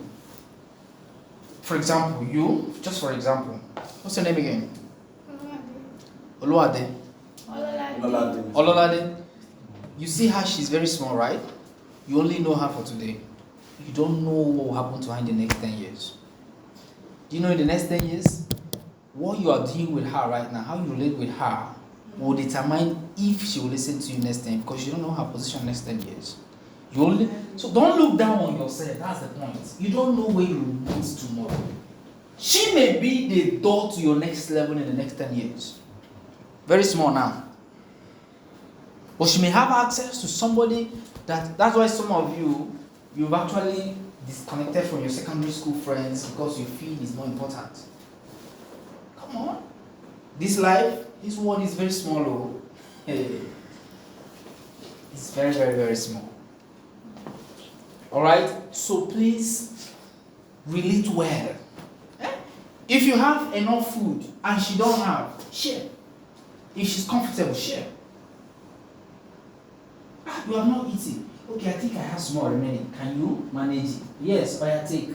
For example, what's your name again? Oluwade. Ololade. You see how she's very small, right? You only know her for today. You don't know what will happen to her in the next 10 years. Do you know in the next 10 years? What you are doing with her right now, how you relate with her, will determine if she will listen to you next time because you don't know her position next 10 years. So don't look down on yourself. That's the point. You don't know where you will meet tomorrow. She may be the door to your next level in the next 10 years. Very small now. But she may have access to somebody that's why some of you've actually disconnected from your secondary school friends because you feel it's more important. Come on. This life, this world is very small. Oh. It's very, very, very small. Alright? So please relate well. If you have enough food and she don't have, share. If she's comfortable, share. You have not eaten. Okay, I think I have small remaining. Can you manage it? Yes, but I take.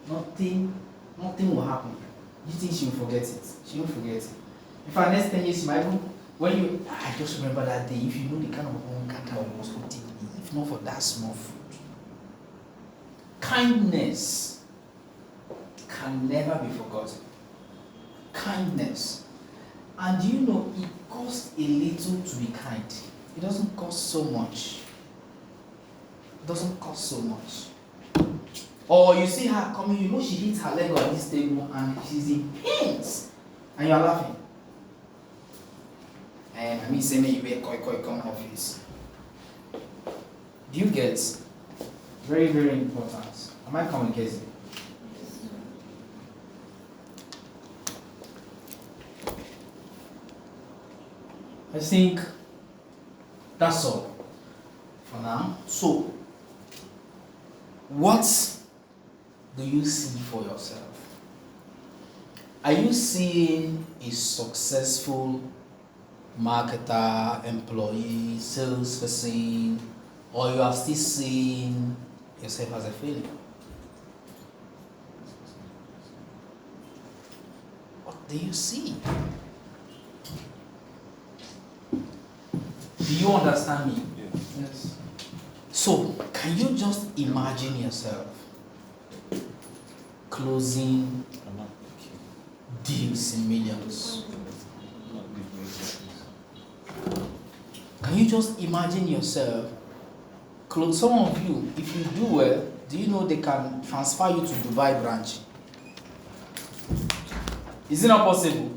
Nothing will happen. You think she will forget it? She won't forget it. In fact, next 10 years, she might even, I just remember that day. If you know the kind of cat I was eating, if not for that small food. Kindness can never be forgotten. Kindness. And you know, it costs a little to be kind. It doesn't cost so much. It doesn't cost so much. Or you see her coming, you know she hits her leg on this table and she's in pains. And you're laughing. And I mean, say me, you wear koi come office. Do you get? Very, very important. Am I communicating? I think that's all for now. So, what do you see for yourself? Are you seeing a successful marketer, employee, salesperson, or you are still seeing yourself as a failure? What do you see? Do you understand me? Yes. So, can you just imagine yourself closing deals in millions? Can you just imagine yourself close? Some of you, if you do well, do you know they can transfer you to Dubai branch? Is it not possible?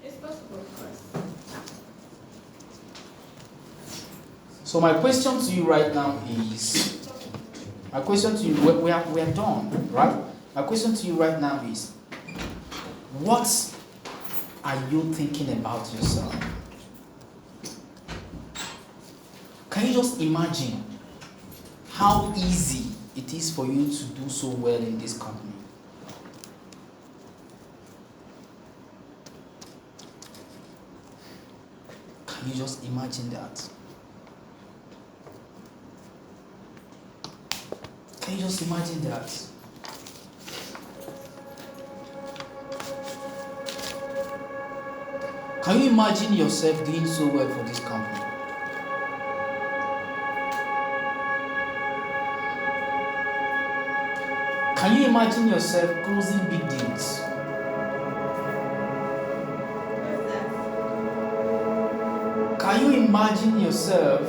It's possible, of course. So my question to you right now is, we are done, right? My question to you right now is, what are you thinking about yourself? Can you just imagine how easy it is for you to do so well in this company? Can you just imagine that? Can you just imagine that? Can you imagine yourself doing so well for this company? Can you imagine yourself closing big deals? What's that? Can you imagine yourself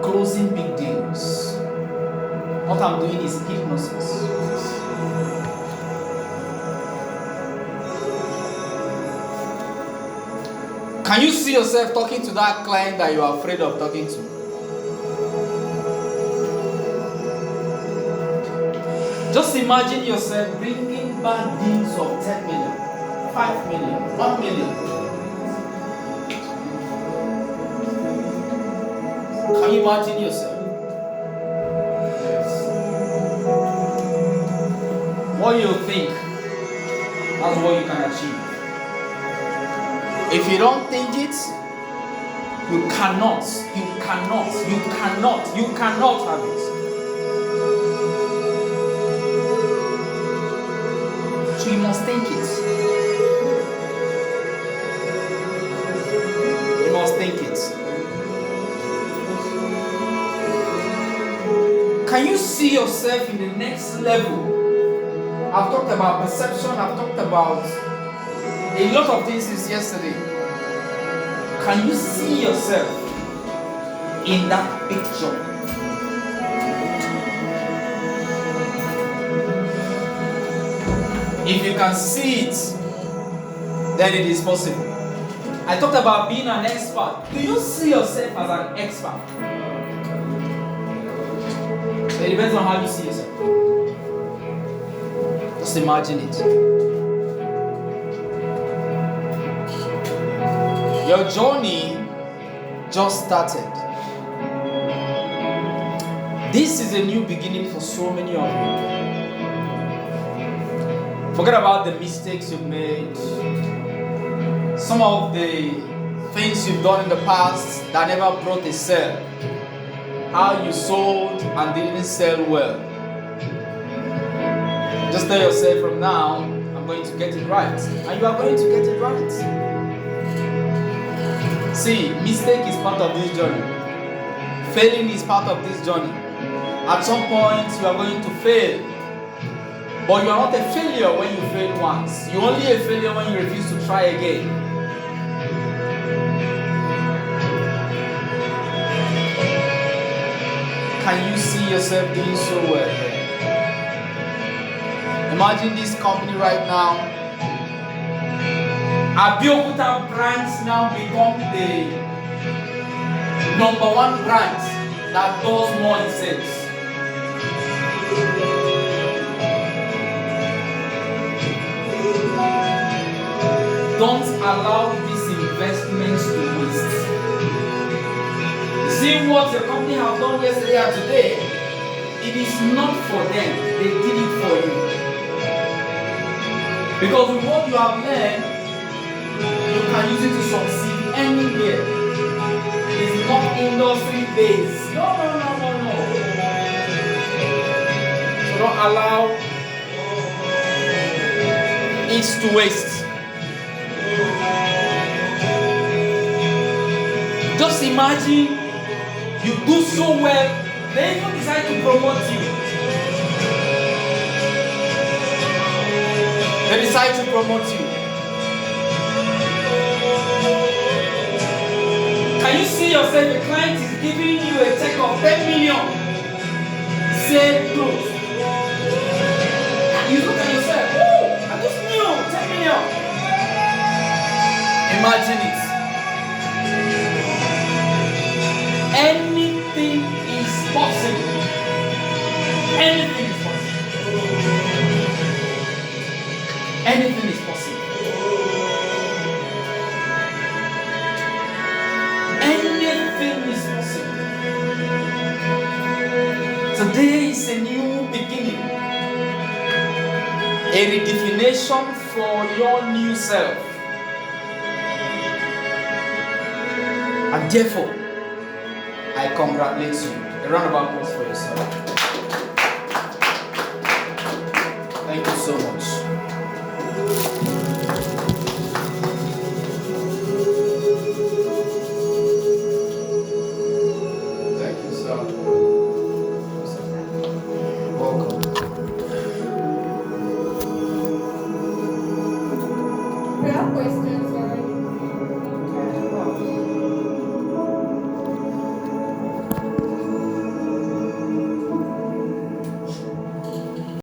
closing big deals? What I'm doing is hypnosis. Can you see yourself talking to that client that you are afraid of talking to? Just imagine yourself bringing back deals of 10 million, 5 million, 1 million. Can you imagine yourself? Yes. What you think, that's what you can achieve. If you don't think it, you cannot have it. So you must think it. You must think it. Can you see yourself in the next level? I've talked about perception, I've talked about a lot of things since yesterday. Can you see yourself in that picture. If you can see it, then it is possible. I talked about being an expert. Do you see yourself as an expert? It depends on how you see yourself. Just imagine it. Your journey just started. This is a new beginning for so many of you. Forget about the mistakes you've made. Some of the things you've done in the past that never brought a sale. How you sold and didn't sell well. Just tell yourself from now, I'm going to get it right. And you are going to get it right. See, mistake is part of this journey. Failing is part of this journey. At some point, you are going to fail. But you are not a failure when you fail once. You're only a failure when you refuse to try again. Can you see yourself doing so well here? Imagine this company right now. Abeokuta branch now become the #1 branch that does more in sales. Don't allow these investments to waste. See what your company have done yesterday and today. It is not for them. They did it for you. Because with what you have learned, you can use it to succeed anywhere. It's not industry based. No. So don't allow it to waste. Just imagine you do so well, they even decide to promote you. They decide to promote you. Can you see yourself? The client is giving you a check of 10 million. Say close. You look at yourself. Oh, I just knew 10 million. Imagine it. Anything is possible. Anything is possible. Anything is possible. Anything is possible. Today is a new beginning. A redefinition for your new self. And therefore, I congratulate you. A round of applause for yourself.